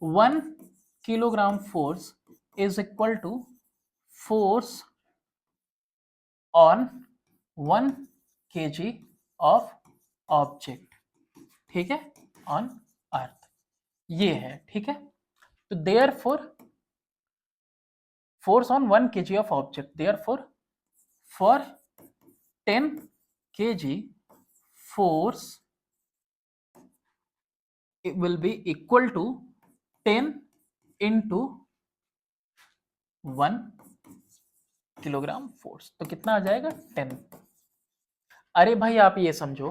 1 kilogram force is equal to force on 1 kg of object, ठीक है, ऑन अर्थ, ये है। ठीक है, तो there force on 1 kg of object, therefore 10 kg force it will be equal to 10 into 1 kilogram force, तो कितना आ जाएगा 10। अरे भाई आप ये समझो,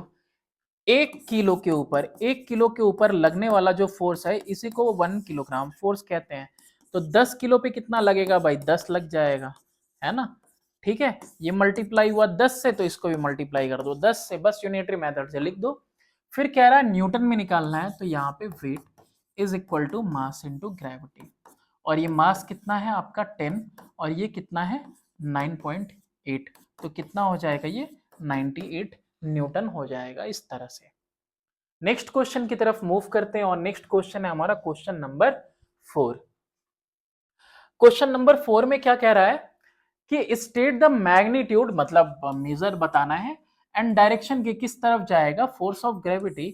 1 किलो के ऊपर लगने वाला जो फोर्स है इसी को 1 किलोग्राम फोर्स कहते हैं, तो 10 किलो पे कितना लगेगा भाई, 10 लग जाएगा, है ना। ठीक है, ये मल्टीप्लाई हुआ 10 से, तो इसको भी मल्टीप्लाई कर दो 10 से, बस यूनिटरी मेथड से लिख दो। फिर कह रहा है न्यूटन में निकालना है, तो यहाँ पे weight is equal to mass into gravity, और ये मास कितना है आपका 10 और ये कितना है 9.8, तो कितना हो जाएगा ये 98 न्यूटन हो जाएगा इस तरह से। नेक्स्ट क्वेश्चन की तरफ मूव करते हैं, और नेक्स्ट क्वेश्चन है हमारा क्वेश्चन नंबर 4। क्वेश्चन नंबर 4 में क्या कह रहा है कि स्टेट द मैग्नीट्यूड, मतलब मेजर बताना है, एंड डायरेक्शन की किस तरफ जाएगा force of gravity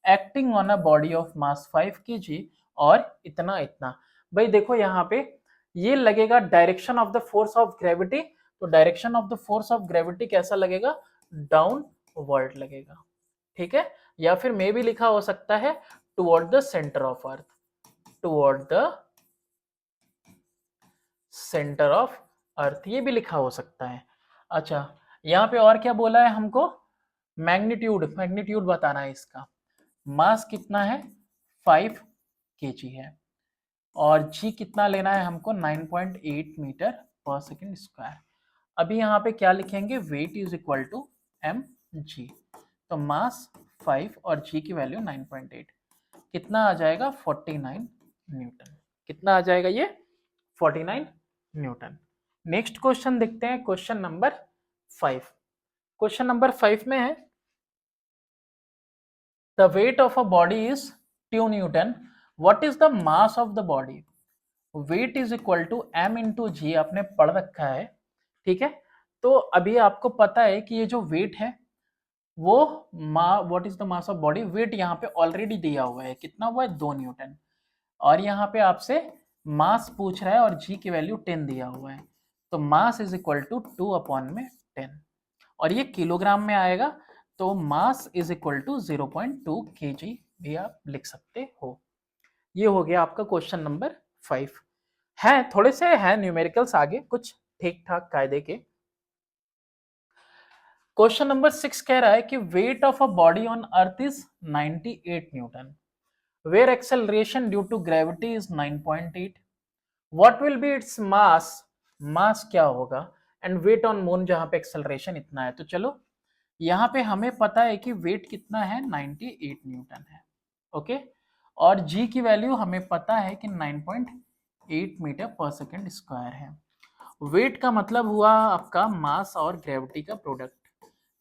acting on a body of mass 5 kg और इतना इतना। भाई देखो यहाँ पे ये लगेगा direction of the force of gravity, तो direction of the force of gravity कैसा लगेगा, डाउनवर्ड लगेगा। ठीक है, या फिर मे भी लिखा हो सकता है toward the centre of earth, toward the centre of earth, ये भी लिखा हो सकता है। अच्छा, यहाँ पे और क्या बोला है हमको, मैग्नीट्यूड बताना है इसका, मास कितना है 5 kg है, और जी कितना लेना है हमको 9.8 मीटर पर सेकेंड स्क्वायर। अभी यहाँ पे क्या लिखेंगे, weight is equal to m g, तो मास 5 और जी की वैल्यू 9.8, कितना आ जाएगा 49 न्यूटन, कितना आ जाएगा ये 49 न्यूटन। नेक्स्ट क्वेश्चन देखते हैं, क्वेश्चन नंबर 5। क्वेश्चन नंबर 5 में है the weight of a body is 2 newton, what is the mass of the body, weight is equal to m into g, आपने पढ़ रखा है। ठीक है, तो अभी आपको पता है कि ये जो वेट है वो what is the mass of body, weight यहाँ पे ऑलरेडी दिया हुआ है, कितना हुआ है 2 न्यूटन, और यहाँ पे आपसे मास पूछ रहा है और जी की वैल्यू 10 दिया हुआ है, तो मास इज इक्वल टू 2/10, और ये किलोग्राम में आएगा, तो mass is equal to 0.2 kg भी आप लिख सकते हो। ये हो गया आपका क्वेश्चन नंबर 5। है थोड़े से है न्यूमेरिकल्स आगे कुछ ठीक ठाक कायदे के। क्वेश्चन नंबर 6 कह रहा है कि wait of a body on earth is 98 Newton, where acceleration due to gravity is 9.8, what will be its mass, मास क्या होगा, एंड वेट ऑन मून जहां पे एक्सेलरेशन इतना है। तो चलो यहाँ पे हमें पता है कि वेट कितना है 98 न्यूटन है, ओके, और g की वैल्यू हमें पता है कि 9.8 मीटर पर सेकेंड स्क्वायर है। वेट का मतलब हुआ आपका मास और ग्रेविटी का प्रोडक्ट,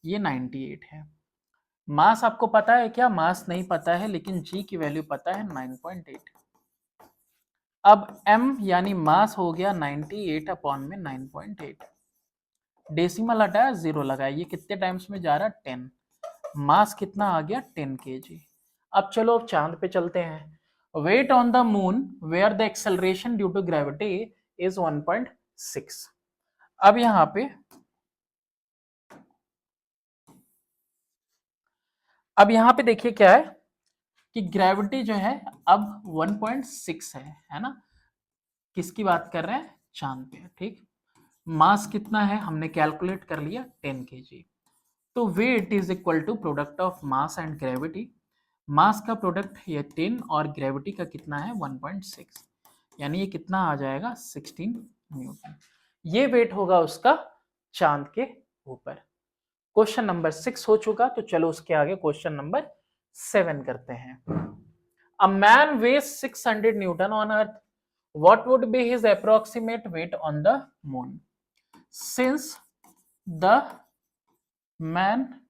ये 98 है। मास आपको पता है क्या? मास नहीं पता है, लेकिन g की वैल्यू पता है 9.8। अब m यानी मास हो गया 98 अपॉन में 9.8, डेसिमल हटाया, जीरो लगाया, ये कितने टाइम्स में जा रहा है? 10। मास कितना आ गया? 10 kg। अब चलो चांद पे चलते हैं। Weight on the moon where the acceleration due to gravity is 1.6। अब यहाँ पे देखिए क्या है कि ग्रेविटी जो है अब 1.6 है ना? किसकी बात कर रहे हैं? चांद पे, ठीक। मास कितना है हमने कैलकुलेट कर लिया, 10 kg। तो weight is equal to product of mass and gravity. Mass का प्रोडक्ट ये 10 और ग्रेविटी का कितना है? 1.6, यानी ये कितना आ जाएगा? 16 न्यूटन। ये वेट होगा उसका चांद के ऊपर। क्वेश्चन नंबर 6 हो चुका, तो चलो उसके आगे क्वेश्चन नंबर 7 करते हैं। A man weighs 600 newton on earth, what would be his approximate weight on the moon? Since the man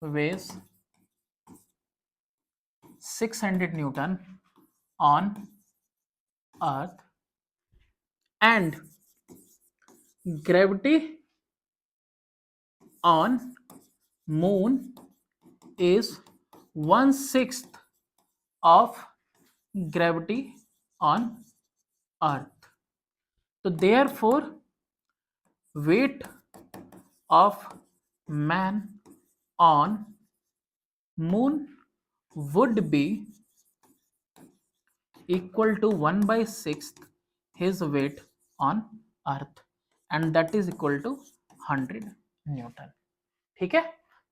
weighs 600 Newton on earth and gravity on moon is 1/6 of gravity on earth, so therefore weight of man on moon would be equal to 1/6 his weight on earth and that is equal to 100 Newton. ठीक है,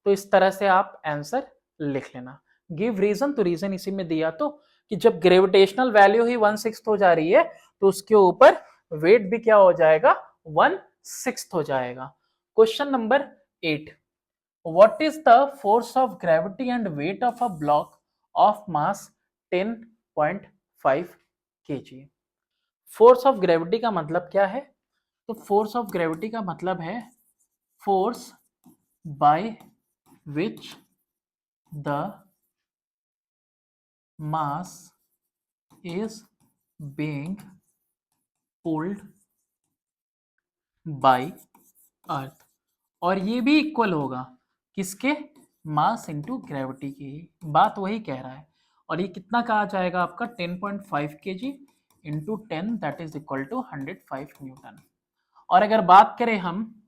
तो इस तरह से आप answer लिख लेना। Give reason, तो रीजन इसी में दिया तो कि जब ग्रेविटेशनल वैल्यू ही 1/6 हो जा रही है तो उसके ऊपर वेट भी क्या हो जाएगा? 1/6 हो जाएगा। Question number 8, what is the force of gravity and weight of a block of mass 10.5 kg? Force of gravity का मतलब क्या है? तो फोर्स ऑफ ग्रेविटी का मतलब है force by which the mass is being pulled by earth, और ये भी इक्वल होगा किसके? मास इंटू ग्रेविटी की, बात वही कह रहा है। और ये कितना कहा जाएगा आपका? 10.5 kg into 10 that is equal to 105 newton. और अगर बात करें हम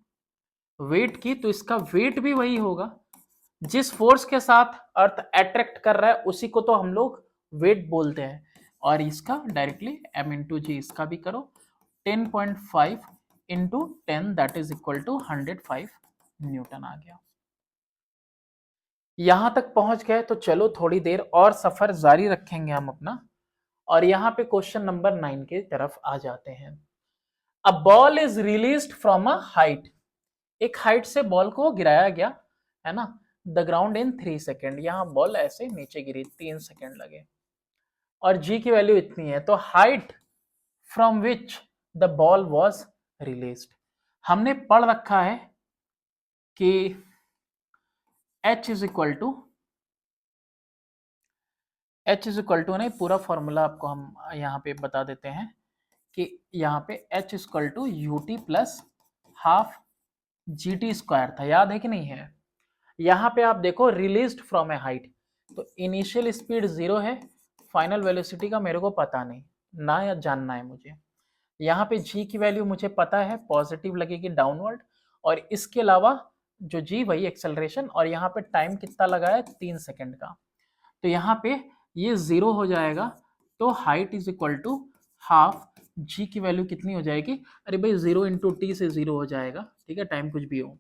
वेट की, तो इसका वेट भी वही होगा, जिस फोर्स के साथ अर्थ अट्रैक्ट कर रहा है उसी को तो हम लोग वेट बोलते हैं। और इसका डायरेक्टली m इंटू जी इसका भी करो, 10.5 into 10 that is equal to 105 newton आ गया। यहां तक पहुंच गए तो चलो थोड़ी देर और सफर जारी रखेंगे हम अपना, और यहाँ पे क्वेश्चन नंबर 9 की तरफ आ जाते हैं। अ ball is released from a height, एक हाइट से बॉल को गिराया गया है ना, द ग्राउंड इन 3 सेकेंड, यहाँ बॉल ऐसे नीचे गिरी, 3 सेकेंड लगे, और जी की वैल्यू इतनी है, तो height from which the ball was released, हमने पढ़ रखा है कि h इज इक्वल टू नहीं, पूरा फॉर्मूला आपको हम यहाँ पे बता देते हैं कि यहाँ पे h equal to u t plus half g t square था, याद है कि नहीं है? यहाँ पे आप देखो रिलीज्ड फ्रॉम ए हाइट, तो इनिशियल स्पीड 0 है, फाइनल वेलोसिटी का मेरे को पता नहीं ना, या जानना है मुझे। यहाँ पे जी की वैल्यू मुझे पता है, पॉजिटिव लगेगी डाउनवर्ड, और इसके अलावा जो जी वही एक्सेलरेशन, और यहाँ पे टाइम कितना लगा है? 3 सेकेंड का, तो यहाँ पे ये 0 हो जाएगा, तो height is equal to half g की वैल्यू कितनी हो जाएगी? अरे भाई 0 इंटू टी से 0 हो जाएगा, ठीक है, टाइम कुछ भी हो।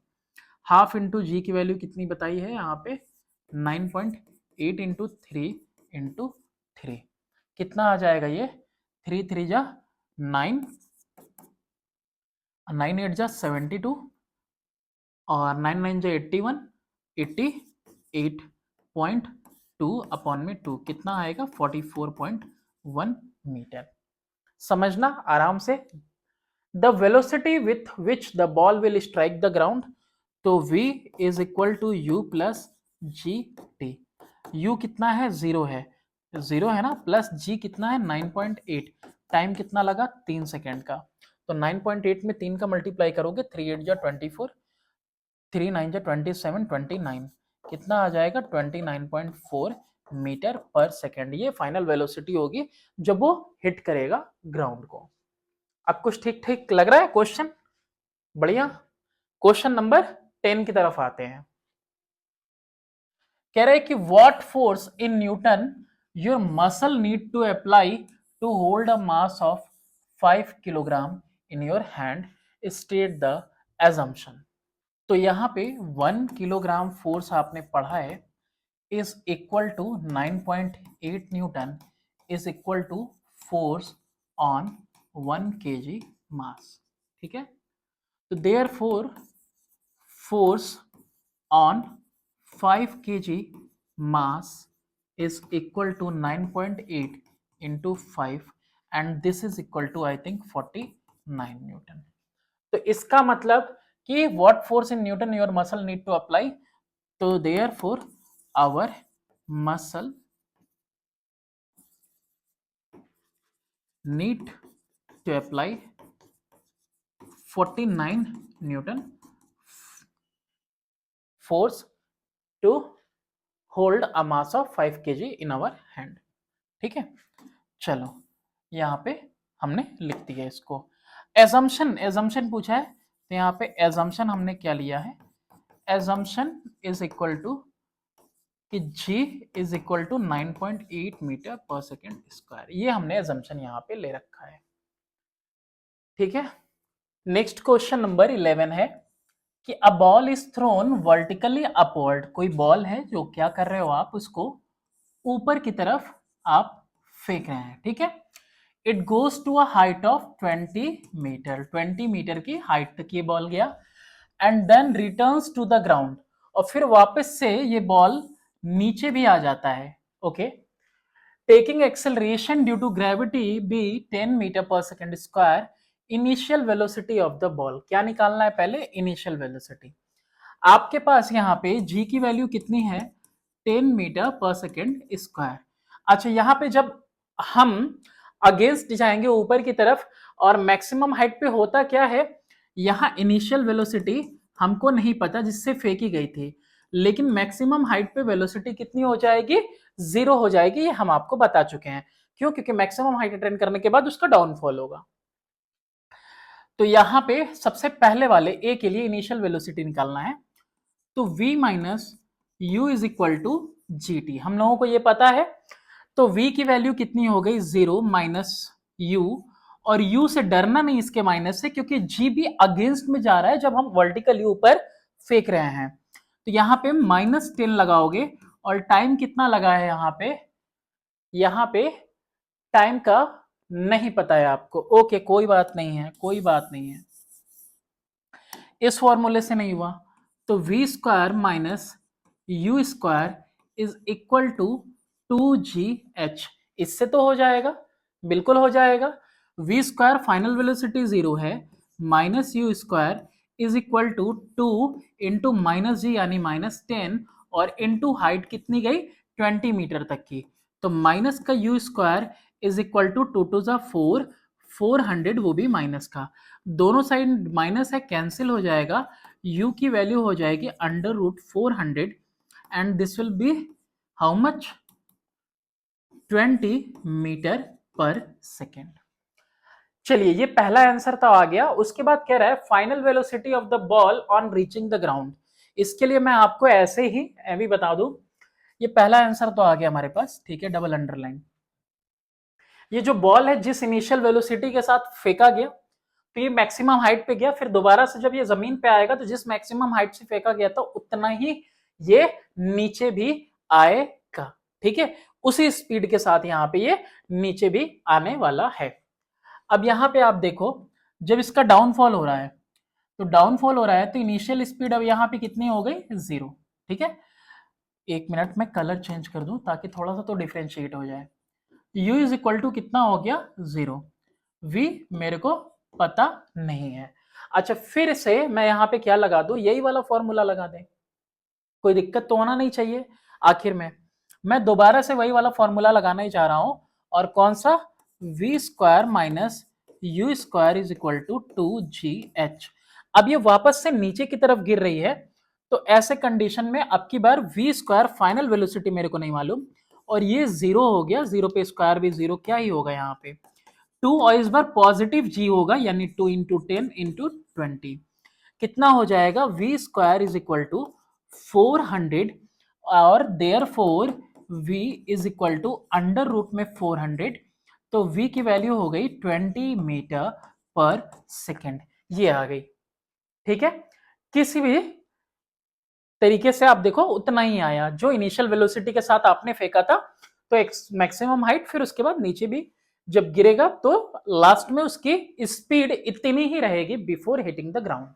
हाफ इंटू जी की वैल्यू कितनी बताई है यहाँ पे? 9.8 इंटू 3 इंटू 3, कितना आ जाएगा ये? 3 3 जा 9, 9 8 जा 72, और 9 9 जा 81, 88.5 2/2 कितना आएगा 44.1 मीटर। समझना आराम से। The velocity with which the ball will strike the ground, तो v is equal to u plus g t. u कितना है 0 है, 0 है ना, प्लस g कितना है 9.8, टाइम कितना लगा 3 सेकेंड का, तो 9.8 में 3 का मल्टीप्लाई करोगे 3 8 जा 24, 3 9 जा 27, 29, कितना आ जाएगा 29.4 मीटर पर सेकेंड। ये फाइनल वेलोसिटी होगी जब वो हिट करेगा ग्राउंड को। अब कुछ ठीक ठीक लग रहा है क्वेश्चन? बढ़िया। क्वेश्चन नंबर 10 की तरफ आते हैं। कह रहे हैं कि what force in newton your muscle need to apply to hold a mass of 5 kilogram in your hand, state the assumption. तो यहाँ पे 1 किलोग्राम फोर्स आपने पढ़ा है is equal to 9.8 newton is equal to force on 1 kg mass. ठीक है, तो therefore force on 5 kg mass is equal to 9.8 into 5 and this is equal to I think 49 Newton। तो इसका मतलब कि what force in Newton your muscle need to apply, तो therefore our muscle need to apply 49 Newton force to hold a mass of 5 kg in our hand। ठीक है, चलो यहाँ पे हमने लिख दिया इसको। एजम्पशन, एजम्पशन पूछा है तो यहाँ पे एजम्पशन हमने क्या लिया है, एजम्पशन इज इक्वल टू कि g is equal to 9.8 metre पर सेकेंड स्क्वायर, ये हमने एजम्पशन यहाँ पे ले रखा है। ठीक है, नेक्स्ट क्वेश्चन नंबर 11 है कि अ ball is thrown vertically upward. कोई बॉल है जो क्या कर रहे हो आप, उसको ऊपर की तरफ आप फेंक रहे हैं। ठीक है, it goes to a height of 20 metre, 20 metre की हाइट तक ये बॉल गया and then returns to the ground, और फिर वापस से ये बॉल नीचे भी आ जाता है। Okay, taking acceleration due to gravity be 10 metre पर second square, initial velocity of the ball. क्या निकालना है पहले, इनिशियल वेलोसिटी। आपके पास यहाँ पे g की वैल्यू कितनी है 10 मीटर पर सेकेंड स्क्वायर। अच्छा, यहाँ पे जब हम अगेंस्ट जाएंगे ऊपर की तरफ और मैक्सिमम हाइट पे होता क्या है, यहाँ इनिशियल वेलोसिटी हमको नहीं पता जिससे फेंकी गई थी, लेकिन मैक्सिमम हाइट पे वेलोसिटी कितनी हो जाएगी, 0 हो जाएगी। ये हम आपको बता चुके हैं, क्यों, क्योंकि मैक्सिमम हाइट अटेन करने के बाद उसका डाउनफॉल होगा। तो यहाँ पे सबसे पहले वाले ए के लिए इनिशियल वेलोसिटी निकालना है, तो v minus u is equal to g t, हम लोगों को ये पता है। तो v की वैल्यू कितनी हो गई 0 माइनस यू, और u से डरना नहीं इसके माइनस से, क्योंकि g भी अगेंस्ट में जा रहा है जब हम वर्टिकली ऊपर फेंक रहे हैं। तो यहाँ पे -10 लगाओगे और टाइम कितना लगा है यहाँ पे टाइम का नहीं पता है आपको। ओके, कोई बात नहीं है, कोई बात नहीं है, इस फॉर्मूले से नहीं हुआ। तो v square minus u square is equal to 2gh, इससे तो हो जाएगा, बिल्कुल हो जाएगा। वी स्क्वायर फाइनल वेलोसिटी 0 है, minus u square is equal to 2 into minus g यानी -10, और इंटू हाइट कितनी गई 20 मीटर तक की, तो माइनस का u square is equal to 2 two ज़ा 4, 400, वो भी माइनस का, दोनों साइड माइनस है, कैंसिल हो जाएगा। u की वैल्यू हो जाएगी √400 and this will be how much 20 metre पर सेकेंड। चलिए, ये पहला आंसर तो आ गया। उसके बाद कह रहा है final velocity of the ball on reaching the ground. इसके लिए मैं आपको ऐसे ही भी बता दूं, ये पहला आंसर तो आ गया हमारे पास, ठीक है, डबल अंडरलाइन। ये जो बॉल है जिस इनिशियल वेलोसिटी के साथ फेंका गया, तो ये मैक्सिमम हाइट पे गया, फिर दोबारा से जब ये जमीन पे आएगा तो जिस मैक्सिमम हाइट से फेंका गया था उतना ही ये नीचे भी आएगा। ठीक है, उसी स्पीड के साथ यहाँ पे ये नीचे भी आने वाला है। अब यहाँ पे आप देखो, जब इसका डाउनफॉल हो रहा है, तो डाउनफॉल हो रहा है तो इनिशियल स्पीड अब यहाँ पे कितनी हो गई 0। ठीक है, एक मिनट में कलर चेंज कर दूं ताकि थोड़ा सा तो डिफ्रेंशिएट हो जाए। u इज इक्वल टू कितना हो गया 0, v मेरे को पता नहीं है। अच्छा फिर से मैं यहाँ पे क्या लगा दूं, यही वाला फॉर्मूला लगा दें, कोई दिक्कत तो होना नहीं चाहिए। आखिर में मैं दोबारा से वही वाला फॉर्मूला लगाना ही चाह रहा हूं, और कौन सा, v square minus u square is equal to 2gh। अब ये वापस से नीचे की तरफ गिर रही है, तो ऐसे कंडीशन में अब की बार वी स्क्वायर फाइनल वेलोसिटी मेरे को नहीं मालूम, और ये 0 हो गया, 0 पे स्क्वायर भी 0, क्या ही होगा यहाँ पे 2, और इस बार पॉजिटिव g होगा, यानी 2 इंटू 10 इंटू 20 कितना हो जाएगा, v square is equal to 400, और therefore v is equal to under root में 400, तो v की वैल्यू हो गई 20 मीटर पर सेकेंड, ये आ गई। ठीक है, किसी भी तरीके से आप देखो उतना ही आया, जो इनिशियल वेलोसिटी के साथ आपने फेंका था, तो एक मैक्सिमम हाइट, फिर उसके बाद नीचे भी जब गिरेगा तो लास्ट में उसकी स्पीड इतनी ही रहेगी बिफोर हिटिंग द ग्राउंड।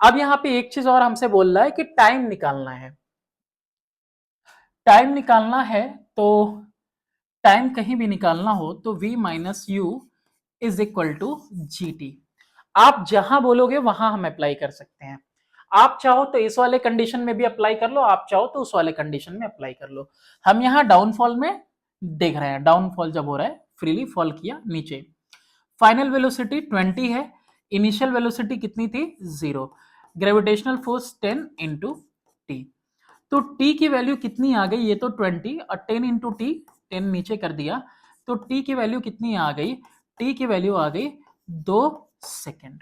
अब यहां पे एक चीज और हमसे बोल रहा है कि टाइम निकालना है। टाइम निकालना है तो टाइम कहीं भी निकालना हो तो v minus u is equal to g t. आप जहां बोलोगे वहां हम अप्लाई कर सकते हैं। आप चाहो तो इस वाले कंडीशन में भी अप्लाई कर लो, आप चाहो तो उस वाले कंडीशन में अप्लाई कर लो। हम यहाँ डाउनफॉल में देख रहे हैं, डाउनफॉल जब हो रहा है, फ्रीली फॉल किया नीचे, फाइनल वेलोसिटी 20 है, इनिशियल वेलोसिटी कितनी थी 0, ग्रेविटेशनल फोर्स 10 इंटू टी, तो t की वैल्यू कितनी आ गई, ये तो 20 और 10 इंटू टी, 10 नीचे कर दिया, तो t की वैल्यू कितनी आ गई, t की वैल्यू आ गई 2 सेकेंड।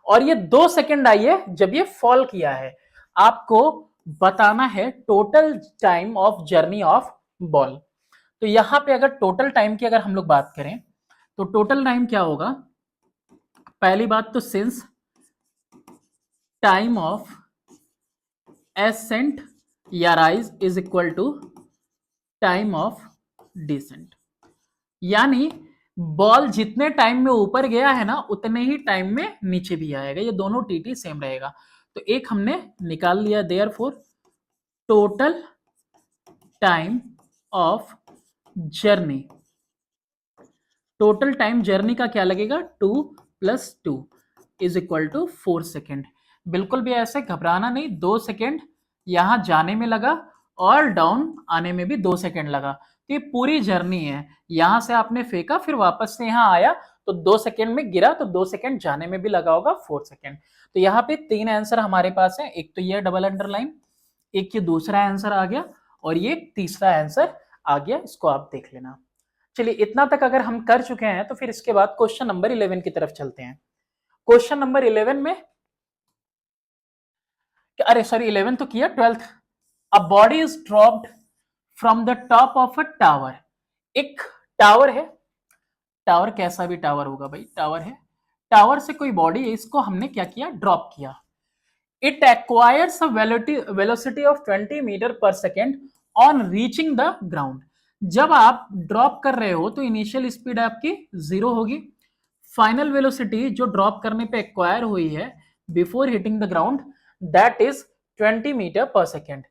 और ये 2 सेकेंड आई है जब ये फॉल किया है। आपको बताना है total time of journey of ball. तो यहां पे अगर टोटल टाइम की अगर हम लोग बात करें तो टोटल टाइम क्या होगा, पहली बात तो सिंस टाइम ऑफ एसेंट या rise is equal to time of descent, यानी बॉल जितने टाइम में ऊपर गया है ना उतने ही टाइम में नीचे भी आएगा, ये दोनों टीटी सेम रहेगा। तो एक हमने निकाल लिया, therefore total time of journey, total time journey का क्या लगेगा 2 + 2 इज इक्वल टू 4 सेकेंड। बिल्कुल भी ऐसे घबराना नहीं, 2 सेकेंड यहां जाने में लगा और डाउन आने में भी 2 सेकेंड लगा, तो ये पूरी जर्नी है, यहां से आपने फेंका फिर वापस से यहां आया तो 2 सेकेंड में गिरा, तो 2 सेकेंड जाने में भी लगा होगा 4 सेकेंड। तो यहाँ पे 3 आंसर हमारे पास है, एक तो ये डबल अंडरलाइन, एक ये दूसरा आंसर आ गया, और ये तीसरा आंसर आ गया, इसको आप देख लेना। चलिए इतना तक अगर हम कर चुके हैं तो फिर इसके बाद क्वेश्चन नंबर 11 की तरफ चलते हैं। क्वेश्चन नंबर 11 में, अरे सॉरी 11 तो किया, 12th, a body is dropped from the top of a tower. एक टावर है, टावर कैसा भी टावर होगा भाई, टावर है, टावर से कोई बॉडी है, इसको हमने क्या किया, ड्रॉप किया। It acquires a velocity of 20 metre पर second on reaching the ground. जब आप ड्रॉप कर रहे हो तो इनिशियल स्पीड आपकी 0 होगी, फाइनल वेलोसिटी जो ड्रॉप करने पे एक्वायर हुई है before hitting the ground that is 20 metre पर second.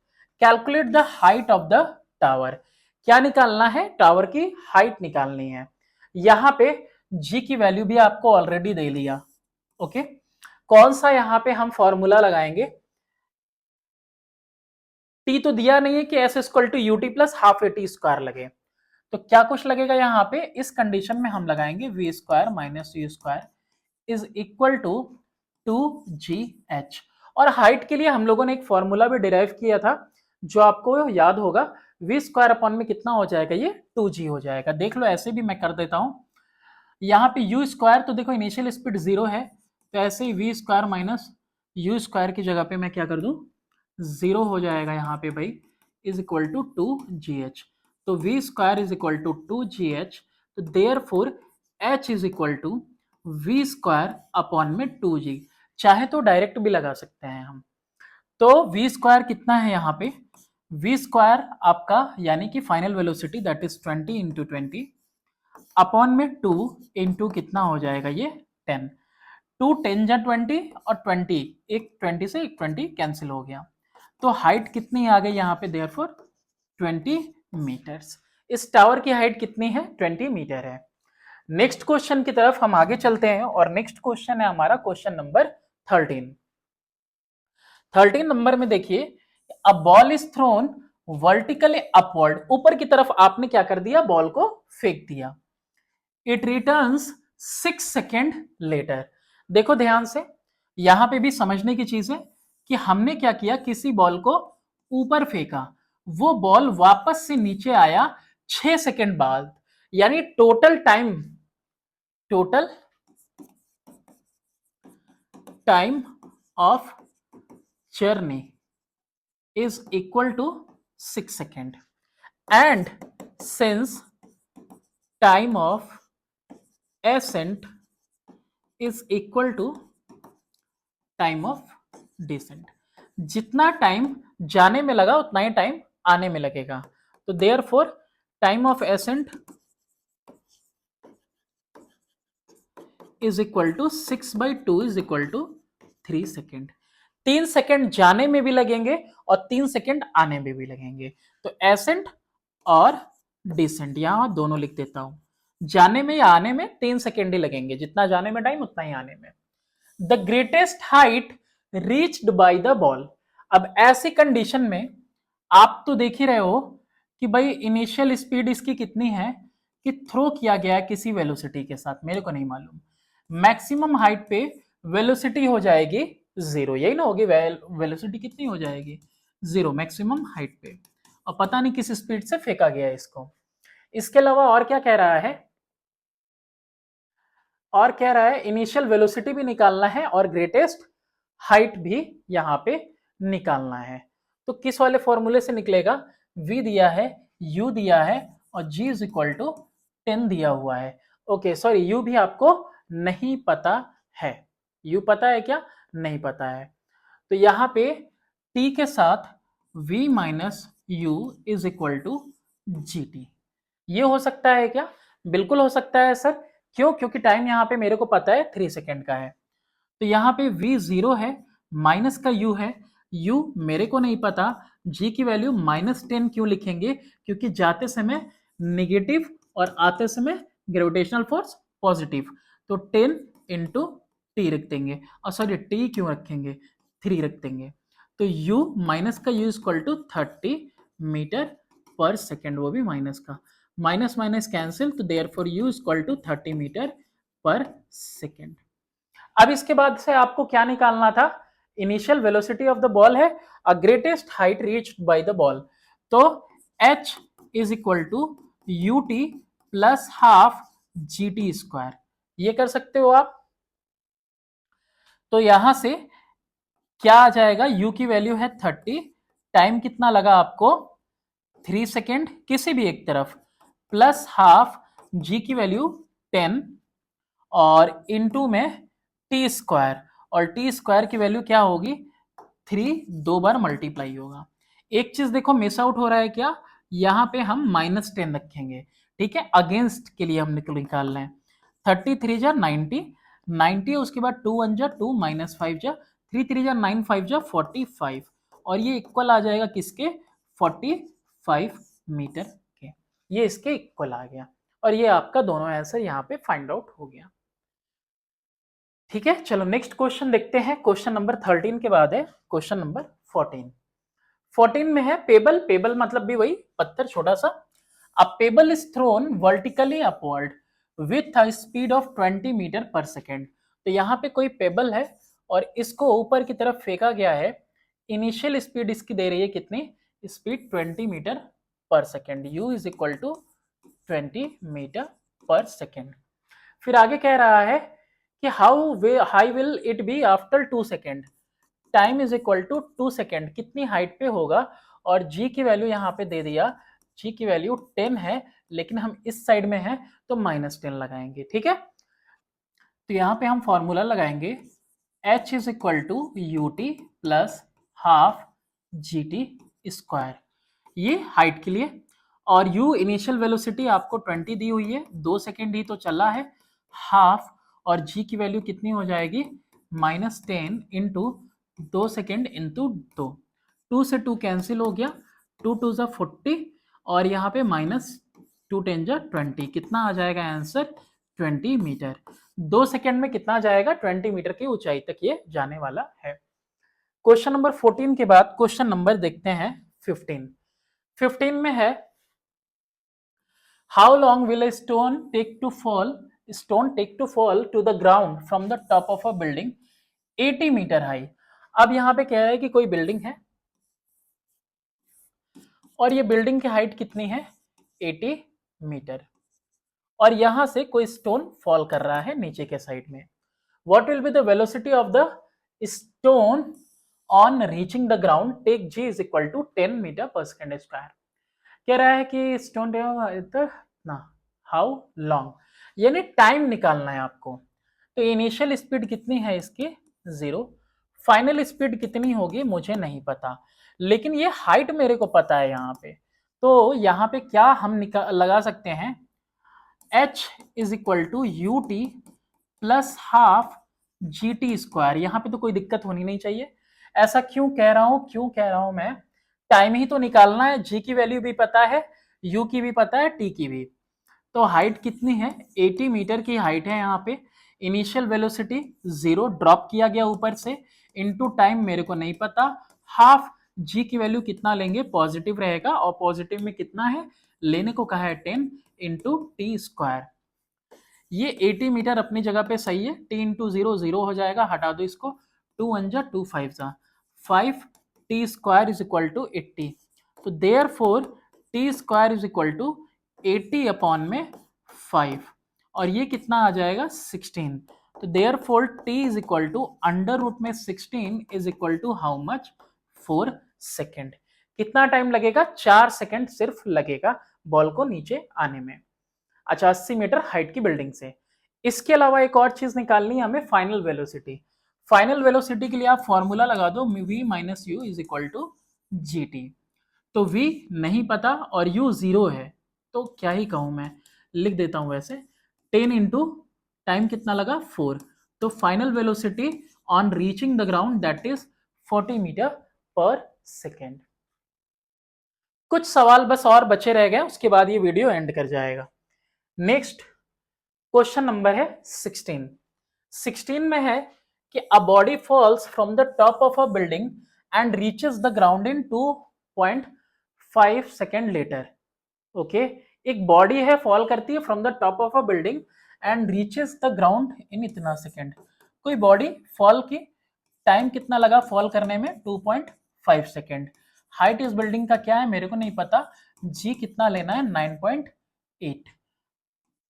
Calculate the height of the tower, क्या निकालना है, टावर की हाइट निकालनी है। यहां पे जी की वैल्यू भी आपको ऑलरेडी दे लिया, ओके। कौन सा यहां पे हम फॉर्मूला लगाएंगे, टी तो दिया नहीं है कि s equal to u t plus half a t square लगे, तो क्या कुछ लगेगा यहाँ पे, इस कंडीशन में हम लगाएंगे v square minus u square is equal to 2gh। और हाइट के लिए हम लोगों ने एक फॉर्मूला भी डिराइव किया था जो आपको याद होगा, वी स्क्वायर अपॉन में कितना हो जाएगा, ये 2g हो जाएगा। देख लो ऐसे भी मैं कर देता हूं, यहाँ पे यू स्क्वायर तो देखो इनिशियल स्पीड 0 है, तो ऐसे ही v square minus u square की जगह पे मैं क्या कर दूं, 0 हो जाएगा यहाँ पे भाई, इज इक्वल टू 2gh। तो v square is equal to 2gh, तो therefore h is equal to v square upon में 2g। चाहे तो डायरेक्ट भी लगा सकते हैं हम, तो वी स्क्वायर कितना है यहाँ पे, वी स्क्वायर आपका यानी कि final velocity that is 20 into 20 upon में 2 इंटू कितना हो जाएगा ये 10, 2 10 जा 20 और 20, एक 20 से एक 20 कैंसिल हो गया, तो हाइट कितनी आ गई यहाँ पे, देयरफॉर 20 मीटर्स। इस टावर की हाइट कितनी है, 20 मीटर है। नेक्स्ट क्वेश्चन की तरफ हम आगे चलते हैं और नेक्स्ट क्वेश्चन है हमारा क्वेश्चन नंबर 13। 13 नंबर में देखिए, a ball is thrown vertically upward, ऊपर की तरफ आपने क्या कर दिया, बॉल को फेंक दिया। It returns 6 second later. देखो ध्यान से, यहां पे भी समझने की चीज है कि हमने क्या किया, किसी बॉल को ऊपर फेंका, वो बॉल वापस से नीचे आया 6 सेकेंड बाद, यानी total time of journey is equal to 6 second, and since time of ascent is equal to time of descent, जितना टाइम जाने में लगा उतना ही टाइम आने में लगेगा। तो therefore time of ascent is equal to 6/2 is equal to 3 second. 3 second जाने में भी लगेंगे और 3 सेकेंड आने में भी लगेंगे। तो एसेंट और डिसेंट यहां दोनों लिख देता हूं, जाने में या आने में 3 सेकेंड ही लगेंगे, जितना जाने में टाइम उतना ही आने में। The greatest height reached by the ball. अब ऐसी कंडीशन में आप तो देख ही रहे हो कि भाई इनिशियल स्पीड इसकी कितनी है, कि थ्रो किया गया है किसी वेलोसिटी के साथ, मेरे को नहीं मालूम। मैक्सिमम हाइट पे वेलोसिटी हो जाएगी 0, यही ना होगी, वेलोसिटी कितनी हो जाएगी 0 मैक्सिमम हाइट पे, और पता नहीं किस स्पीड से फेंका गया है इसको। इसके अलावा और क्या कह रहा है, और कह रहा है इनिशियल वेलोसिटी भी निकालना है और ग्रेटेस्ट हाइट भी यहां पे निकालना है। तो किस वाले फॉर्मूले से निकलेगा, v दिया है, u दिया है और g इज इक्वल टू 10 दिया हुआ है। ओके सॉरी, u भी आपको नहीं पता है, u पता है क्या, नहीं पता है। तो यहां पे t के साथ v minus u is equal to g t, ये हो सकता है क्या, बिल्कुल हो सकता है सर। क्यों, क्योंकि टाइम यहाँ पे मेरे को पता है 3 सेकेंड का है। तो यहाँ पे v 0 है, माइनस का u है, u मेरे को नहीं पता, g की वैल्यू -10 क्यों लिखेंगे, क्योंकि जाते समय नेगेटिव और आते समय ग्रेविटेशनल फोर्स पॉजिटिव, तो 10 इंटू टी रख देंगे, और सॉरी t क्यों रखेंगे, 3 रख देंगे। तो u माइनस का u इक्वल टू 30 मीटर पर सेकेंड, वो भी माइनस का, माइनस माइनस कैंसिल, तो therefore u equal to 30 metre पर सेकेंड। अब इसके बाद से आपको क्या निकालना था, initial velocity of the ball है, a greatest height reached by the ball, तो h is equal to u t plus half g t square, ये कर सकते हो आप। तो यहां से क्या आ जाएगा, u की वैल्यू है 30, टाइम कितना लगा आपको 3 सेकेंड किसी भी एक तरफ, प्लस हाफ g की वैल्यू 10 और इनटू में टी स्क्वायर, और टी स्क्वायर की वैल्यू क्या होगी 3, 2 बार मल्टीप्लाई होगा। एक चीज देखो मिस आउट हो रहा है क्या, यहां पे हम -10 रखेंगे, ठीक है, अगेंस्ट के लिए हम निकाल रहे हैं। 33 जा 90, 90 उसके बाद 2 1 जा 2, -5 जा 3, 3 जा 9, 5 जा 45, और ये इक्वल आ जाएगा किसके, 45 मीटर के, ये इसके इक्वल आ गया, और ये आपका दोनों आंसर यहाँ पे फाइंड आउट हो गया। ठीक है, चलो नेक्स्ट क्वेश्चन देखते हैं। क्वेश्चन नंबर 13 के बाद है क्वेश्चन नंबर 14। 14 में है पेबल, पेबल मतलब भी वही पत्थर छोटा सा। A pebble is thrown vertically upward with a speed of 20 metre पर सेकेंड। तो यहाँ पे कोई पेबल है और इसको ऊपर की तरफ फेंका गया है, इनिशियल स्पीड इसकी दे रही है कितनी, स्पीड 20 मीटर पर second, u is equal to 20 metre पर सेकेंड। फिर आगे कह रहा है कि how high will it be after 2 second, time is equal to 2 second, कितनी हाइट पे होगा, और g की वैल्यू यहाँ पे दे दिया, g की वैल्यू 10 है, लेकिन हम इस साइड में हैं तो -10 लगाएंगे, ठीक है। तो यहाँ पे हम फॉर्मूला लगाएंगे h is equal to u t plus half g t square, ये हाइट के लिए, और u इनिशियल वेलोसिटी आपको 20 दी हुई है, 2 सेकेंड ही तो चला है, हाफ, और g की वैल्यू कितनी हो जाएगी -10 इंटू 2 सेकेंड इंटू 2, 2 से 2 कैंसिल हो गया, 2 2 जा 40 और यहाँ पे माइनस 2 10 जा 20, कितना आ जाएगा आंसर 20 मीटर। 2 सेकेंड में कितना जाएगा 20 मीटर की ऊंचाई तक ये जाने वाला है। क्वेश्चन नंबर 14 के बाद क्वेश्चन नंबर देखते हैं 15। 15 में है how long will a stone take to fall to the ground from the top of a building 80 metre high. अब यहां पे कह रहा है कि कोई बिल्डिंग है और ये बिल्डिंग की हाइट कितनी है 80 मीटर और यहां से कोई स्टोन फॉल कर रहा है नीचे के साइड में। What will be the velocity of the stone on reaching the ground, take g is equal to 10 metre पर सेकेंड स्क्वायर। कह रहा है कि स्टोन ना हाउ लॉन्ग, यानी टाइम निकालना है आपको। तो इनिशियल स्पीड कितनी है इसकी 0, फाइनल स्पीड कितनी होगी मुझे नहीं पता, लेकिन ये हाइट मेरे को पता है यहाँ पे। तो यहाँ पे क्या हम लगा सकते हैं h is equal to u t plus half g t square. यहाँ पे तो कोई दिक्कत होनी नहीं चाहिए। ऐसा क्यों कह रहा हूं मैं, टाइम ही तो निकालना है, जी की वैल्यू भी पता है, यू की भी पता है, टी की भी। तो हाइट कितनी है 80 मीटर की हाइट है यहाँ पे। इनिशियल वेलोसिटी 0 ड्रॉप किया गया ऊपर से, इनटू टाइम मेरे को नहीं पता, हाफ जी की वैल्यू कितना लेंगे पॉजिटिव रहेगा और पॉजिटिव में कितना है लेने को कहा है 10 इंटू टी स्क्वायर। ये 80 मीटर अपनी जगह पे सही है, टी इंटू 0 0 हो जाएगा, हटा दो इसको, 2 1 जा 2 5 जा 5 t square is equal to 80। तो therefore t square is equal to 80 upon में 5 और ये कितना आ जाएगा 16। तो therefore t is equal to under root में 16 is equal to how much 4 second. कितना टाइम लगेगा 4 सेकेंड सिर्फ लगेगा बॉल को नीचे आने में। अच्छा 80 मीटर हाइट की बिल्डिंग से। इसके अलावा एक और चीज निकालनी है हमें फाइनल वेलोसिटी। फाइनल वेलोसिटी के लिए आप फॉर्मूला लगा दो v minus u is equal to g t. तो v नहीं पता और u 0 है, तो क्या ही कहूं मैं, लिख देता हूं वैसे 10 इंटू टाइम कितना लगा 4। तो final velocity on reaching the ground that is 40 metre पर सेकेंड। कुछ सवाल बस और बचे रह गए, उसके बाद ये वीडियो एंड कर जाएगा। नेक्स्ट क्वेश्चन नंबर है 16। 16 में है कि a body falls from the top of a building and reaches the ground in 2.5 second later. Okay, एक बॉडी है फॉल करती है from the top of a building and reaches the ground in इतना second. कोई body fall की time कितना लगा fall करने में 2.5 सेकेंड। हाइट इस बिल्डिंग का क्या है मेरे को नहीं पता, जी कितना लेना है 9.8,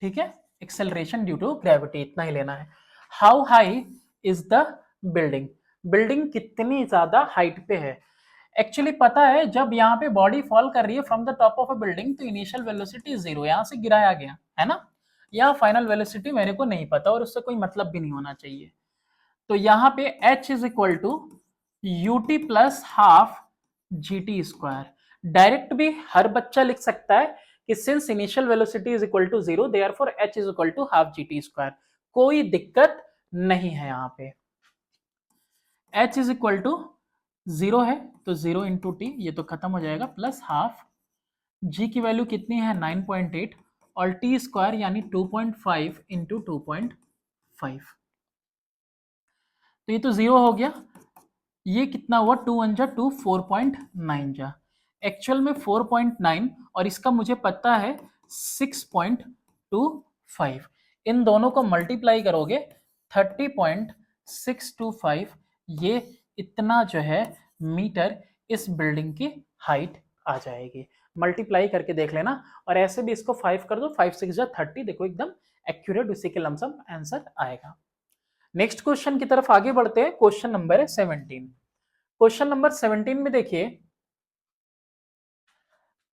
ठीक है, एक्सेलरेशन ड्यू टू ग्रेविटी इतना ही लेना है। How high is the building, building कितनी ज्यादा हाइट पे है। एक्चुअली पता है जब यहाँ पे बॉडी फॉल कर रही है from the top of a building तो इनिशियल वेलोसिटी 0 यहाँ से गिराया गया है ना, यहाँ फाइनल वेलोसिटी मेरे को नहीं पता और उससे कोई मतलब भी नहीं होना चाहिए। तो यहाँ पे h is equal to u t plus half g t square. Direct भी हर बच्चा लिख सकता है कि since initial velocity is equal to 0 therefore h is equal to half g t square, कोई दिक्कत नहीं है। यहाँ पे h इज इक्वल टू 0 है तो 0 इंटू टी, ये तो खत्म हो जाएगा, प्लस हाफ g की वैल्यू कितनी है 9.8 और टी स्क्वायर यानी 2.5 इंटू 2.5, तो ये तो 0 हो गया। ये कितना हुआ 2 1 जा 2 4.9 जा, एक्चुअल में 4.9 और इसका मुझे पता है 6.25। इन दोनों को मल्टीप्लाई करोगे 30.625, ये इतना जो है मीटर इस बिल्डिंग की हाइट आ जाएगी। मल्टीप्लाई करके देख लेना और ऐसे भी इसको 5 कर दो, 5 6 जा 30, देखो एकदम एक्यूरेट उसी के लमसम आंसर आएगा। नेक्स्ट क्वेश्चन की तरफ आगे बढ़ते हैं, क्वेश्चन नंबर है 17। क्वेश्चन नंबर 17 में देखिए,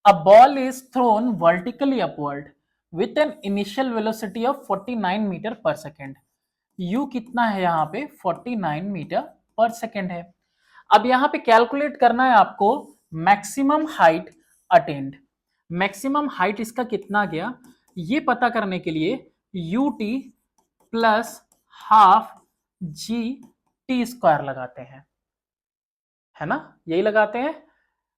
a ball is thrown vertically upward with an initial velocity of 49 metre पर सेकेंड। यू कितना है यहाँ पे 49 मीटर पर सेकेंड है। अब यहाँ पे कैलकुलेट करना है आपको maximum height attend. Maximum height इसका कितना गया ये पता करने के लिए you t plus half g t square लगाते हैं। है ना, यही लगाते हैं।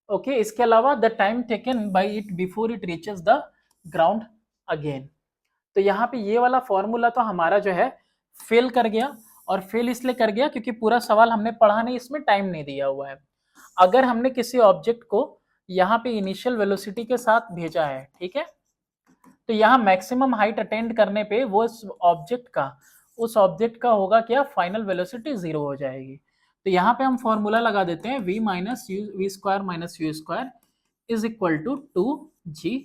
ओके, इसके अलावा the time taken by it before it reaches the ground again. तो यहाँ पे ये वाला फॉर्मूला तो हमारा जो है फेल कर गया, और फेल इसलिए कर गया क्योंकि पूरा सवाल हमने पढ़ा नहीं, इसमें टाइम नहीं दिया हुआ है। अगर हमने किसी ऑब्जेक्ट को यहाँ पे इनिशियल वेलोसिटी के साथ भेजा है, ठीक है, तो यहाँ मैक्सिमम हाइट अटेंड करने पे वो उस ऑब्जेक्ट का होगा क्या, फाइनल वेलोसिटी 0 हो जाएगी। तो यहाँ पे हम फॉर्मूला लगा देते हैं v minus u v square minus u square is equal to 2gh।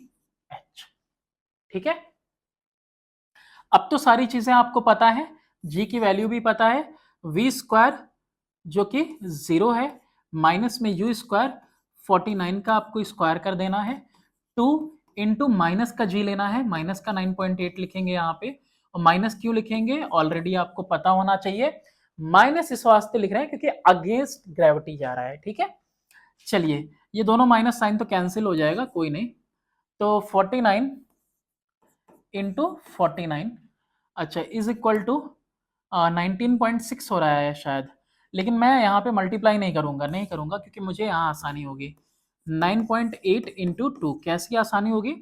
ठीक है, अब तो सारी चीजें आपको पता है, g की वैल्यू भी पता है, v स्क्वायर जो कि 0 है, माइनस में यू स्क्वायर 49 का आपको स्क्वायर कर देना है, 2 इंटू माइनस का g लेना है, माइनस का 9.8 लिखेंगे यहाँ पे, और माइनस क्यों लिखेंगे ऑलरेडी आपको पता होना चाहिए, माइनस इस वास्ते लिख रहे हैं क्योंकि अगेंस्ट ग्रेविटी जा रहा है। ठीक है, चलिए ये दोनों माइनस साइन तो कैंसिल हो जाएगा, कोई नहीं, तो 49 इंटू 49, अच्छा इज इक्वल टू 19.6 हो रहा है शायद, लेकिन मैं यहाँ पे मल्टीप्लाई नहीं करूंगा क्योंकि मुझे यहाँ आसानी होगी। 9.8 इंटू 2 कैसी आसानी होगी,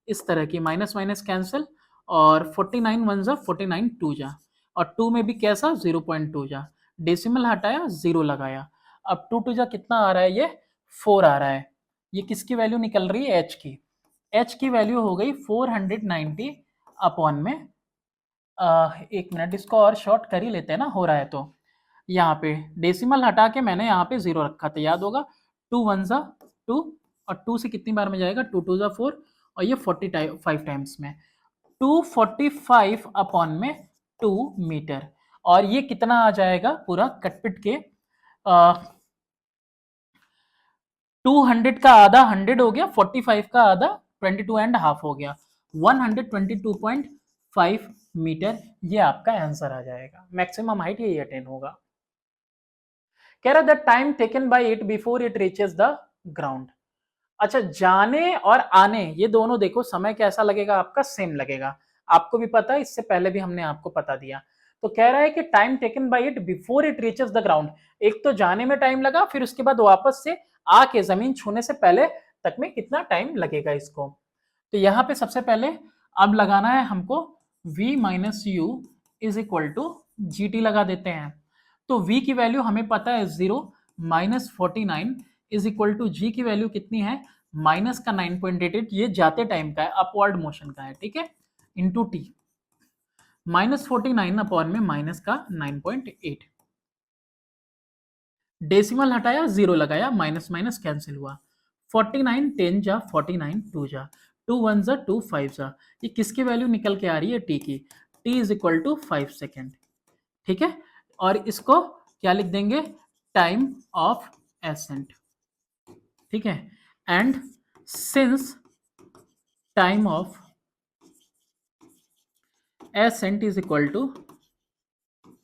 इस तरह की, माइनस माइनस कैंसिल, और 49 वन जा 49 टू जा, और 2 में भी कैसा 0.2 जा, डेसिमल हटाया 0 लगाया, अब 2 टू जा कितना आ रहा है, ये 4 आ रहा है। ये किसकी वैल्यू निकल रही है, h की, h की वैल्यू हो गई 490 अपॉन में, एक मिनट इसको और शॉर्ट कर ही लेते हैं ना, हो रहा है तो यहाँ पे डेसिमल हटा के मैंने यहाँ पे 0 रखा था, याद होगा, 2 वन जा 2, और 2 से कितनी बार में जाएगा, 2 टू जा 4, और ये 45 टाइम्स में, 245 अपॉन में 2 मीटर, और ये कितना आ जाएगा पूरा कटपिट के, 200 का आधा 100 हो गया, 45 का आधा 22.5 हो गया, 122.5 मीटर, ये आपका आंसर आ जाएगा, मैक्सिमम हाइट यही अटेन होगा। कह रहा the time taken by it before it reaches the ground. अच्छा, जाने और आने ये दोनों देखो समय कैसा लगेगा आपका, सेम लगेगा, आपको भी पता है, इससे पहले भी हमने आपको बता दिया। तो कह रहा है कि time taken by it before it reaches the ground, एक तो जाने में टाइम लगा, फिर उसके बाद वापस से आके जमीन छूने से पहले तक में कितना टाइम लगेगा इसको। तो यहाँ पे सबसे पहले अब लगाना है हमको v minus u is equal to g t लगा देते हैं। तो v की वैल्यू हमें पता है 0, माइनस 49 इज इक्वल टू जी की वैल्यू कितनी है, माइनस का 9.88, ये जाते टाइम का है, अपवर्ड मोशन का है, ठीक है, इंटू टी, माइनस 49 अपॉन में माइनस का 9.8, डेसिमल हटाया 0 लगाया, माइनस माइनस कैंसिल हुआ, 49 10 जा 49 2 जा, 2 1 जा 2 5 जा, ये किसकी वैल्यू निकल के आ रही है, टी की, t is equal to 5 second. ठीक है, और इसको क्या लिख देंगे, टाइम ऑफ एसेंट। ठीक है, and since time of ascent is equal to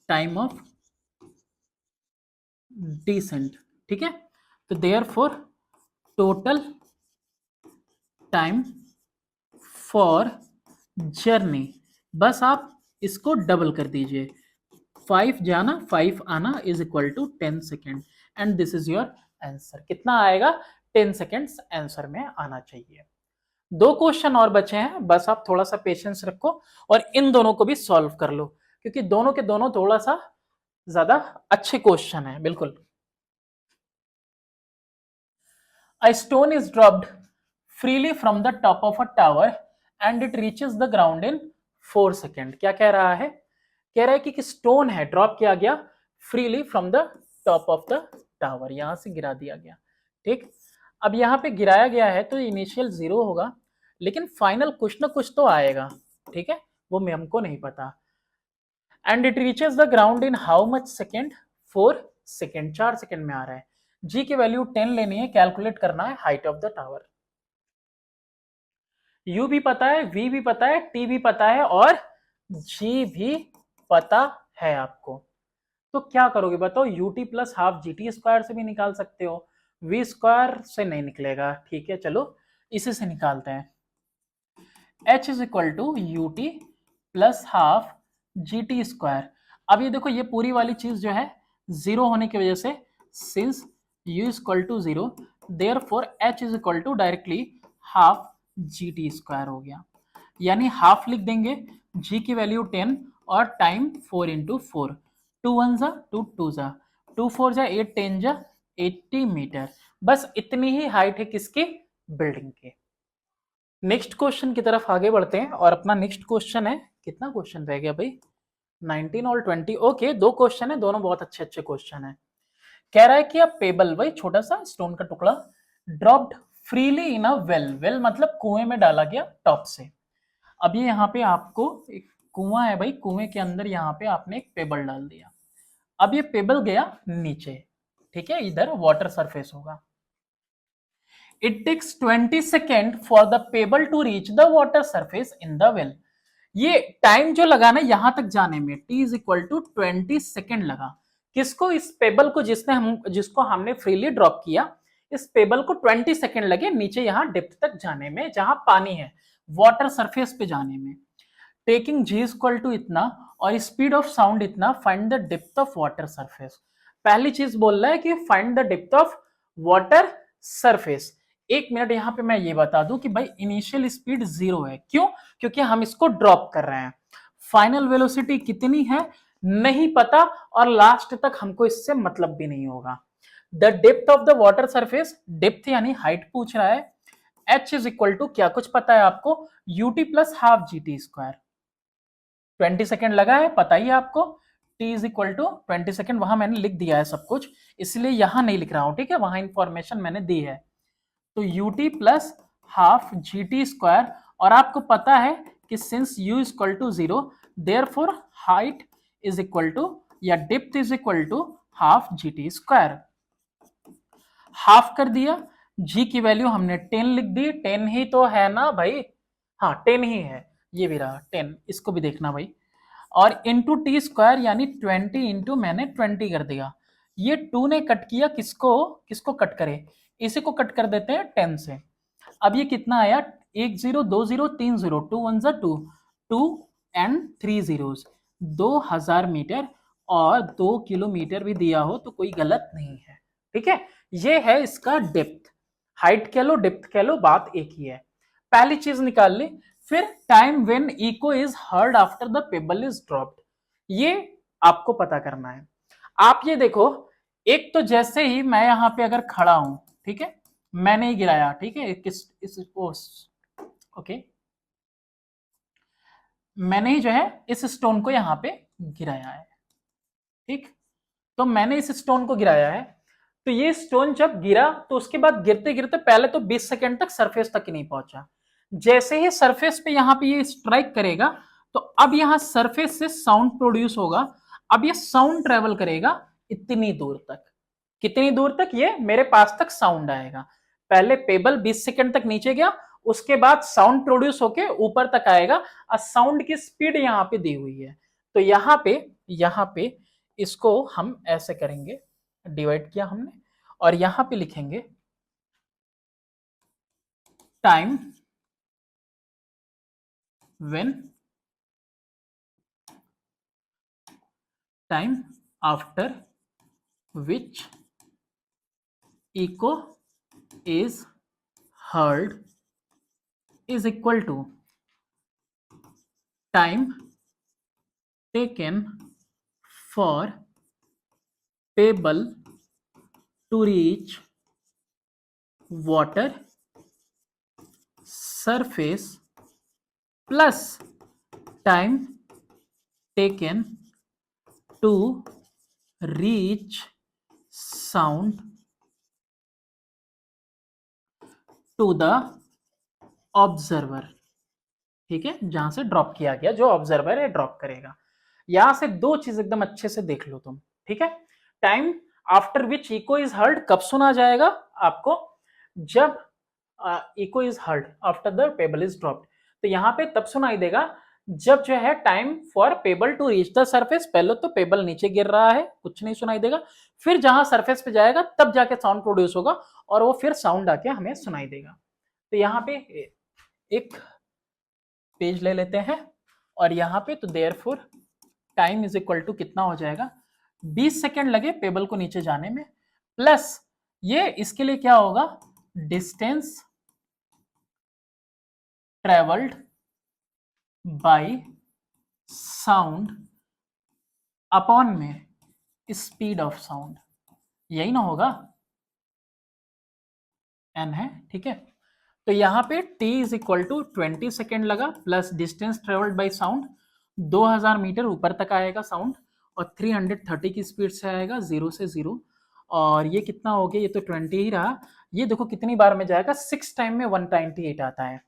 time of descent. ठीक है, तो therefore total time for journey, बस आप इसको डबल कर दीजिए, 5 जाना 5 आना is equal to 10 second, and this is your answer. कितना आएगा, 10 सेकेंड्स आंसर में आना चाहिए। 2 क्वेश्चन और बचे हैं, बस आप थोड़ा सा पेशेंस रखो और इन दोनों को भी सॉल्व कर लो, क्योंकि दोनों के दोनों थोड़ा सा ज्यादा अच्छे क्वेश्चन है। बिल्कुल, a stone is dropped freely from the top of a tower and it reaches the ground in 4 second. क्या कह रहा है, कह रहा है कि स्टोन है, ड्रॉप किया गया freely from the top of the tower, यहां से गिरा दिया गया। ठीक, अब यहाँ पे गिराया गया है तो इनिशियल 0 होगा, लेकिन फाइनल कुछ ना कुछ तो आएगा। ठीक है, वो मैं हमको नहीं पता। And it reaches the ground in how much second, 4 second, 4 second में आ रहा है। जी की वैल्यू 10 लेनी है, कैलकुलेट करना है height of the tower. You भी पता है, वी भी पता है, टी भी पता है, और जी भी पता है आपको। तो क्या करोगे बताओ, you t plus half g t square से भी निकाल सकते हो, वी स्क्वायर से नहीं निकलेगा। ठीक है, चलो इसी से निकालते हैं, h is equal to u t plus half g t square. अब ये देखो, ये पूरी वाली चीज जो है 0 होने की वजह से, since u is equal to 0, therefore h is equal to directly half gt square हो गया, यानी हाफ लिख देंगे, g की वैल्यू 10 और टाइम 4 इंटू 4, 2 1 जा 2 2 जा 2 4 जा 8 10 जा 80 मीटर। बस इतनी ही हाइट है किसकी, बिल्डिंग की। नेक्स्ट क्वेश्चन की तरफ आगे बढ़ते हैं और अपना नेक्स्ट क्वेश्चन है, कितना क्वेश्चन रह गया भाई, 19 और 20। ओके, दो क्वेश्चन है, दोनों बहुत अच्छे अच्छे क्वेश्चन है। कह रहा है कि अब पेबल, वही छोटा सा स्टोन का टुकड़ा, dropped freely in a well, well मतलब कुएं में डाला गया टॉप से। अब ये यहाँ पे आपको एक कुआं है भाई, कुएं के अंदर यहाँ पे आपने एक पेबल डाल दिया। अब ये पेबल गया नीचे, ठीक है, इधर वाटर सरफेस होगा। It takes 20 second for the pebble to reach the water surface in the well. ये टाइम जो लगा ना यहां तक जाने में, t is equal to 20 second लगा। किसको, इस पेबल को, जिसको हमने फ्रीली ड्रॉप किया, इस पेबल को 20 सेकेंड लगे नीचे यहां डेप्थ तक जाने में, जहां पानी है, वाटर सरफेस पे जाने में। टेकिंग g इक्वल टू इतना और स्पीड ऑफ साउंड इतना, find the depth of water surface. पहली चीज बोल रहा है कि find the depth of water surface. एक मिनट यहां पे मैं ये बता दूं कि भाई इनिशियल स्पीड 0 है, क्यों, क्योंकि हम इसको ड्रॉप कर रहे हैं। फाइनल वेलोसिटी कितनी है नहीं पता, और लास्ट तक हमको इससे मतलब भी नहीं होगा। The depth of the water surface, depth यानी हाइट पूछ रहा है। h इज इक्वल टू क्या कुछ पता है आपको, ut plus half gt square. 20 second लगा है, पता ही है आपको, t is equal to 20 second, वहां मैंने लिख दिया है सब कुछ, इसलिए यहां नहीं लिख रहा हूं, ठीक है, वहां इंफॉर्मेशन मैंने दी है। तो ut plus half gt square, और आपको पता है कि since u is equal to 0, therefore height is equal to या depth is equal to half gt square. Half कर दिया, g की वैल्यू हमने 10 लिख दी, 10 ही तो है ना भाई, हाँ 10 ही है, ये भी रहा 10, इसको भी देखना भाई। और इंटू टी स्क्वायर यानी 20 इंटू मैंने 20 कर दिया। ये 2 ने कट किया, किसको किसको कट करे, इसी को कट कर देते हैं 10 से। अब ये कितना आया, 1 0 2 0 3 0, 2 1 जा 2, 2 एंड 3 zeros, 2000 मीटर, और 2 किलोमीटर भी दिया हो तो कोई गलत नहीं है, ठीक है। ये है इसका डेप्थ, हाइट कह लो डेप्थ कह लो, बात एक ही है। पहली चीज निकाल ली। फिर time when echo is heard after the pebble is dropped, ये आपको पता करना है। आप ये देखो, एक तो जैसे ही मैं यहां पे अगर खड़ा हूं, ठीक है, मैंने ही गिराया, ठीक है, ओके, मैंने ही जो है इस स्टोन को यहां पे गिराया है, ठीक, तो मैंने इस स्टोन को गिराया है। तो ये स्टोन जब गिरा तो उसके बाद गिरते गिरते पहले तो 20 सेकेंड तक सरफेस तक ही नहीं पहुंचा। जैसे ही सरफेस पे यहां पे ये स्ट्राइक करेगा, तो अब यहां सरफेस से साउंड प्रोड्यूस होगा। अब ये साउंड ट्रेवल करेगा इतनी दूर तक, कितनी दूर तक, ये मेरे पास तक साउंड आएगा। पहले पेबल 20 सेकेंड तक नीचे गया, उसके बाद साउंड प्रोड्यूस होके ऊपर तक आएगा, और साउंड की स्पीड यहां पे दी हुई है। तो यहां पे इसको हम ऐसे करेंगे, डिवाइड किया हमने, और यहां पे लिखेंगे time when, time after which echo is heard is equal to time taken for pebble to reach water surface plus time taken to reach sound to the observer, ठीक है, जहां से ड्रॉप किया गया, जो ऑब्जर्वर है ड्रॉप करेगा। यहां से दो चीज एकदम अच्छे से देख लो तुम, ठीक है। Time after which echo is heard कब सुना जाएगा आपको, जब echo is heard after the pebble is dropped, तो यहां पे तब सुनाई देगा जब जो है time for pebble to reach the surface, पहले तो पेबल नीचे गिर रहा है, कुछ नहीं सुनाई देगा, फिर जहां सरफेस पे जाएगा तब जाके साउंड प्रोड्यूस होगा, और वो फिर साउंड आके हमें सुनाई देगा। तो यहाँ पे एक पेज ले लेते हैं, और यहां पे तो therefore time is equal to कितना हो जाएगा, 20 सेकेंड लगे पेबल को नीचे जाने में, प्लस ये इसके लिए क्या होगा, distance travelled by sound upon में स्पीड ऑफ साउंड, यही ना होगा, एन है, ठीक है। तो यहां पे t is equal to 20 second लगा plus distance travelled by sound, 2000 metre ऊपर तक आएगा साउंड, और 330 की स्पीड से आएगा, 0 से 0। और ये कितना हो गया, ये तो 20 ही रहा। ये देखो कितनी बार में जाएगा, 6 टाइम में 198 आता है,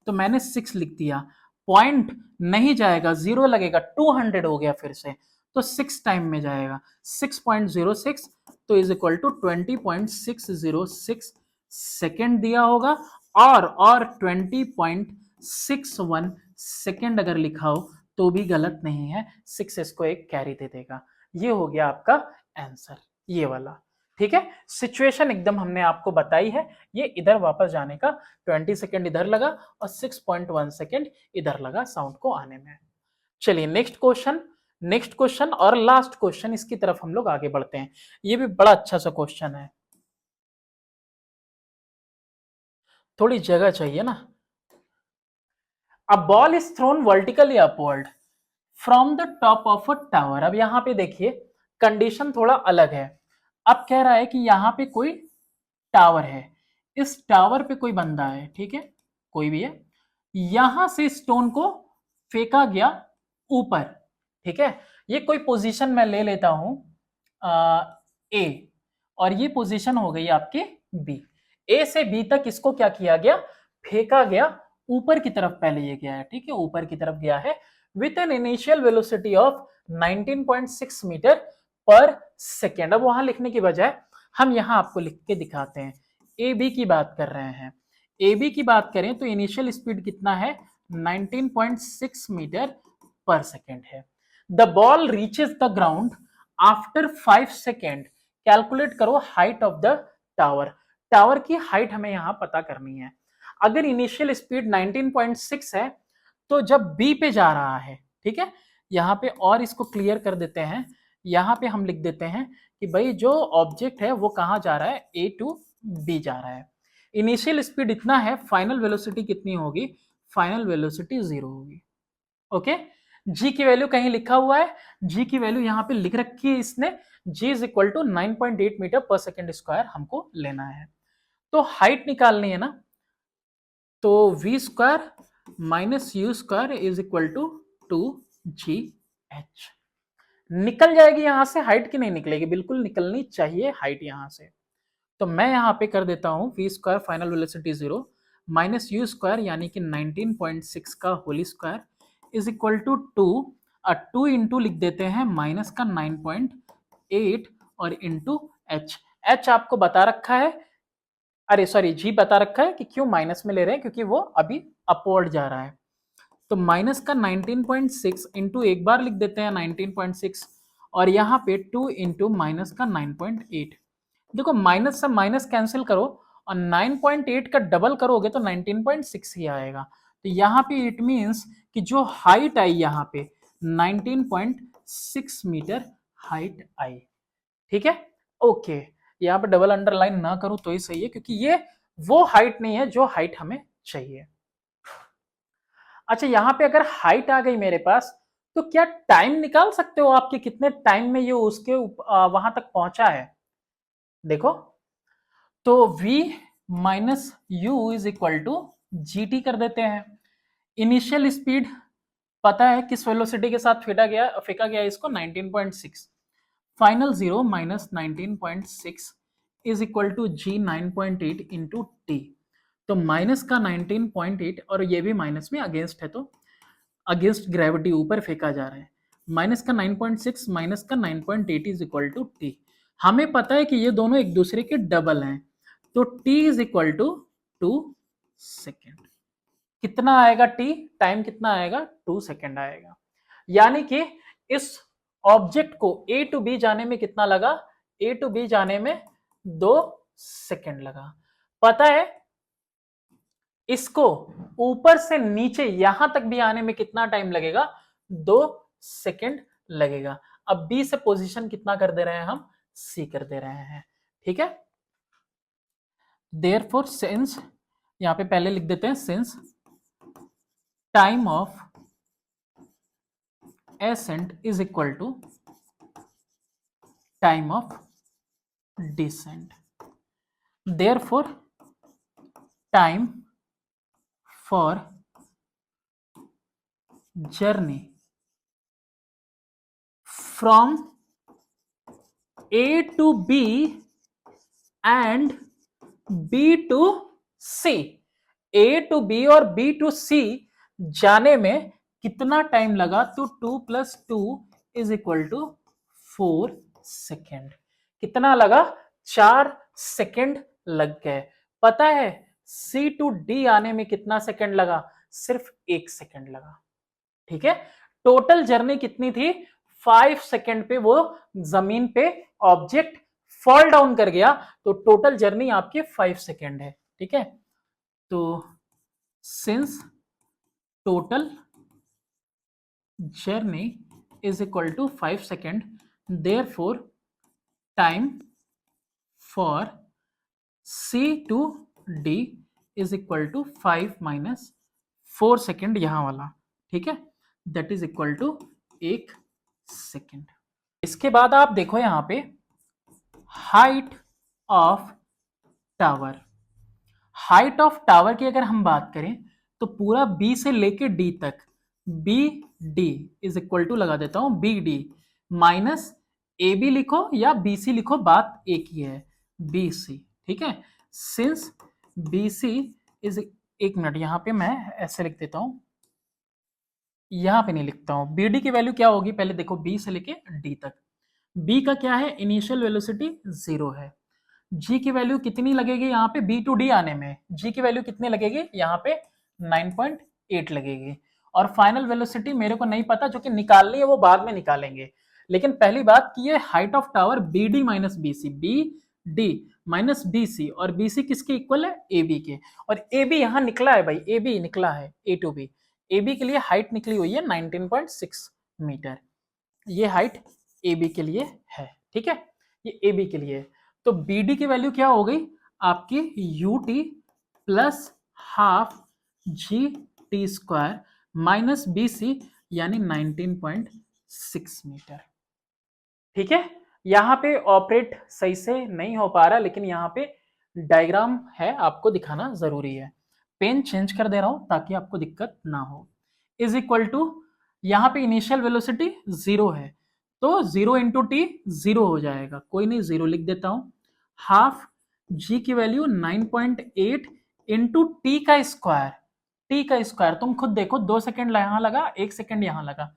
तो मैंने 6 लिख दिया। पॉइंट नहीं जाएगा, 0 लगेगा, 200 हो गया फिर से, तो 6 टाइम में जाएगा, 6.06, तो इज इक्वल टू 20.606 सेकेंड दिया होगा। और 20.61 सेकेंड अगर लिखा हो तो भी गलत नहीं है, 6 इसको एक कैरी दे देगा। ये हो गया आपका आंसर, ये वाला, ठीक है। सिचुएशन एकदम हमने आपको बताई है, ये इधर वापस जाने का 20 सेकेंड इधर लगा और 6.1 सेकेंड इधर लगा साउंड को आने में। चलिए नेक्स्ट क्वेश्चन और लास्ट क्वेश्चन, इसकी तरफ हम लोग आगे बढ़ते हैं। ये भी बड़ा अच्छा सा क्वेश्चन है, थोड़ी जगह चाहिए ना। अ ball is thrown vertically upward from the top of a tower. अब यहां पे देखिए कंडीशन थोड़ा अलग है। अब कह रहा है कि यहां पे कोई टावर है, इस टावर पे कोई बंदा है, ठीक है, कोई भी है, यहां से स्टोन को फेंका गया ऊपर, ठीक है। ये कोई पोजीशन मैं ले लेता हूं ए, और ये पोजीशन हो गई आपकी बी। ए से बी तक इसको क्या किया गया, फेंका गया ऊपर की तरफ, पहले ये गया है, ठीक है, ऊपर की तरफ गया है with an initial velocity of 19.6 metre पर सेकेंड। अब वहां लिखने की बजाय हम यहां आपको लिख के दिखाते हैं। ए बी की बात कर रहे हैं, ए बी की बात करें तो इनिशियल स्पीड कितना है, 19.6 मीटर पर सेकेंड है। The ball reaches the ground after 5 second. Calculate करो height of the tower. Tower की हाइट हमें यहां पता करनी है। अगर इनिशियल स्पीड 19.6 है तो जब बी पे जा रहा है, ठीक है, यहां पे और इसको क्लियर कर देते हैं। यहां पे हम लिख देते हैं कि भाई जो ऑब्जेक्ट है वो कहां जा रहा है, ए टू बी जा रहा है। इनिशियल स्पीड इतना है, फाइनल वेलोसिटी कितनी होगी, फाइनल वेलोसिटी 0 होगी। ओके, जी की वैल्यू कहीं लिखा हुआ है, जी की वैल्यू यहां पे लिख रखी है इसने, g is equal to 9.8 metre पर सेकेंड स्क्वायर हमको लेना है। तो हाइट निकालनी है ना, तो v square minus u square is equal to 2GH। निकल जाएगी यहां से हाइट, की नहीं निकलेगी, बिल्कुल निकलनी चाहिए हाइट यहां से। तो मैं यहां पे कर देता हूं v square final velocity 0 minus u square यानी कि 19.6 का whole square is equal to 2, 2 into लिख देते हैं माइनस का 9.8 और इंटू एच। एच आपको बता रखा है, अरे सॉरी जी बता रखा है कि क्यों माइनस में ले रहे हैं, क्योंकि वो अभी अपवर्ड जा रहा है। तो माइनस का 19.6 इंटू एक बार लिख देते हैं 19.6, और यहाँ पे 2 इंटू माइनस का 9.8। देखो माइनस से माइनस कैंसिल करो और 9.8 का डबल करोगे तो 19.6 ही आएगा। तो यहाँ पे इट मीन्स कि जो हाइट आई यहाँ पे 19.6 मीटर हाइट आई, ठीक है। ओके, यहाँ पे डबल अंडरलाइन ना करूं तो ही सही है, क्योंकि ये वो हाइट नहीं है जो हाइट हमें चाहिए। अच्छा, यहाँ पे अगर हाइट आ गई मेरे पास, तो क्या टाइम निकाल सकते हो आपके कितने टाइम में ये उसके वहां तक पहुंचा है। देखो, तो v minus u is equal to g t कर देते हैं। इनिशियल स्पीड पता है किस वेलोसिटी के साथ फेंका गया इसको, 19.6। Final 0 minus 19.6 is equal to g 9.8 into t. तो माइनस का 19.8 और ये भी माइनस में अगेंस्ट है, तो अगेंस्ट ग्रेविटी ऊपर फेंका जा रहा है। माइनस का 9.6 माइनस का 9.8 इज इक्वल टू टी। हमें पता है कि ये दोनों एक दूसरे के डबल हैं, तो t is equal to 2 second. कितना आएगा t, टाइम कितना आएगा, 2 सेकेंड आएगा। यानी कि इस ऑब्जेक्ट को ए टू बी जाने में कितना लगा, ए टू बी जाने में 2 सेकेंड लगा। पता है इसको ऊपर से नीचे यहां तक भी आने में कितना टाइम लगेगा, 2 सेकेंड लगेगा। अब बी से पोजीशन कितना कर दे रहे हैं हम, सी कर दे रहे हैं, ठीक है। देयरफॉर सिंस, यहां पे पहले लिख देते हैं since time of ascent is equal to time of descent, therefore time for journey from A to B and B to C, A to B और B to C जाने में कितना टाइम लगा, तो 2 + 2 इज इक्वल टू 4 सेकेंड। कितना लगा? 4 second लग गए। पता है C to D आने में कितना सेकेंड लगा? सिर्फ 1 सेकेंड लगा। ठीक है, टोटल जर्नी कितनी थी? 5 सेकेंड पे वो जमीन पे ऑब्जेक्ट फॉल डाउन कर गया, तो टोटल जर्नी आपकी 5 सेकेंड है। ठीक है, तो since total journey is equal to 5 second, therefore time for C to D is equal to 5 - 4 second, यहां वाला। ठीक है, that is equal to 1 second. इसके बाद आप देखो यहां पे height of tower. Height of tower की अगर हम बात करें तो पूरा B से लेके D तक, b d is equal to लगा देता हूं b d minus a b लिखो या बी सी लिखो, बात एक ही है, बी सी। ठीक है, सिंस बी सी इज, एक मिनट यहां पे मैं ऐसे लिख देता हूं, यहां पे नहीं लिखता हूं। बी डी की वैल्यू क्या होगी, पहले देखो बी से लेके डी तक। बी का क्या है? इनिशियल वेलोसिटी 0 है। जी की वैल्यू कितनी लगेगी यहाँ पे बी टू डी आने में? जी की वैल्यू कितनी लगेगी यहाँ पे? 9.8 लगेगी। और फाइनल वेलोसिटी मेरे को नहीं पता, जो कि निकालनी है वो बाद में निकालेंगे। लेकिन पहली बात कि ये height of tower b d minus b c, b d minus b c, और बी सी किसके इक्वल है? ए बी के। और ए बी यहाँ निकला है भाई, ए बी निकला है, ए टू बी। ए बी के लिए हाइट निकली हुई है 19.6 मीटर। ये हाइट ए बी के लिए है। ठीक है, ये ए बी के लिए है। तो बी डी की वैल्यू क्या हो गई आपकी? U t plus half g t square minus b c, यानी 19.6 मीटर। ठीक है, यहां पे ऑपरेट सही से नहीं हो पा रहा, लेकिन यहां पे डायग्राम है, आपको दिखाना जरूरी है। पेन चेंज कर दे रहा हूं ताकि आपको दिक्कत ना हो। इज इक्वल टू, यहां पे इनिशियल वेलोसिटी 0 है, तो 0 इंटू टी 0 हो जाएगा, कोई नहीं 0 लिख देता हूं। हाफ जी की वैल्यू 9.8 इंटू टी का स्क्वायर, टी का स्क्वायर तुम खुद देखो, 2 सेकेंड यहां लगा, 1 सेकेंड यहां लगा,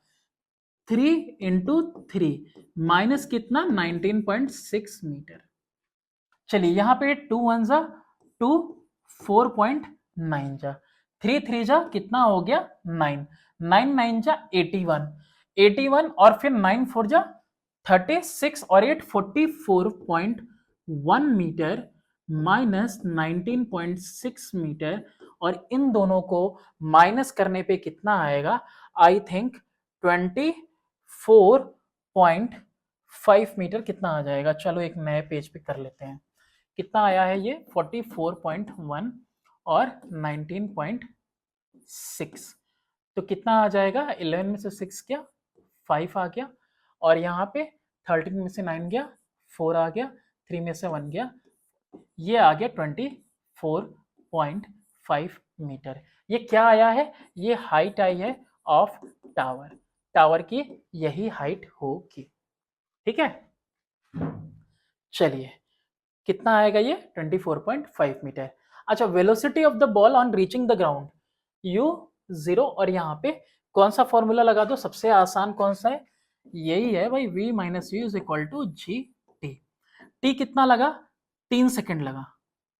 3 इंटू 3 माइनस कितना? 19.6 मीटर। चलिए यहां पे 2 1 जा 2, 4.9 जा, 3 3 जा कितना हो गया? 9, 9 9 जा 81, 81 और फिर 9 4 जा 36 और 8 44.1 मीटर माइनस 19.6 मीटर। और इन दोनों को माइनस करने पे कितना आएगा? आई थिंक 24.5 मीटर कितना आ जाएगा? चलो एक नए पेज पे कर लेते हैं। कितना आया है ये? 44.1 और 19.6, तो कितना आ जाएगा? 11 में से 6 गया, 5 आ गया, और यहाँ पे 13 में से 9 गया, 4 आ गया, 3 में से 1 गया, ये आ गया 24.5 मीटर। ये क्या आया है? ये हाइट आई है ऑफ टावर। टावर की यही हाइट होगी। ठीक है, चलिए कितना आएगा ये? 24.5 मीटर। अच्छा, velocity of the ball on reaching the ground, u 0, और यहाँ पे कौन सा फॉर्मूला लगा दो? सबसे आसान कौन सा है? यही है भाई, v minus u is equal to g t. T कितना लगा? 3 सेकेंड लगा,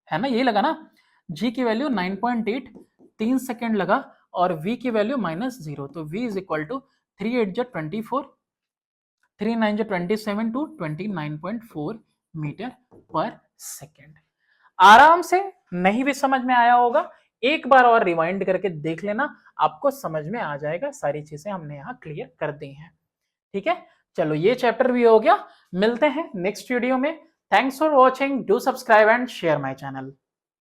है ना? यही लगा ना। g की वैल्यू 9.8, 3 सेकेंड लगा, और v की वैल्यू -0, तो v इज इक्वल टू 3 8 जा 24, 3 9 जा 27 टू 29.4 मीटर पर सेकेंड। आराम से, नहीं भी समझ में आया होगा एक बार और रिवाइंड करके देख लेना, आपको समझ में आ जाएगा। सारी चीजें हमने यहाँ क्लियर कर दी हैं। ठीक है, चलो ये चैप्टर भी हो गया। मिलते हैं नेक्स्ट वीडियो में। Thanks for watching, do subscribe and share my channel.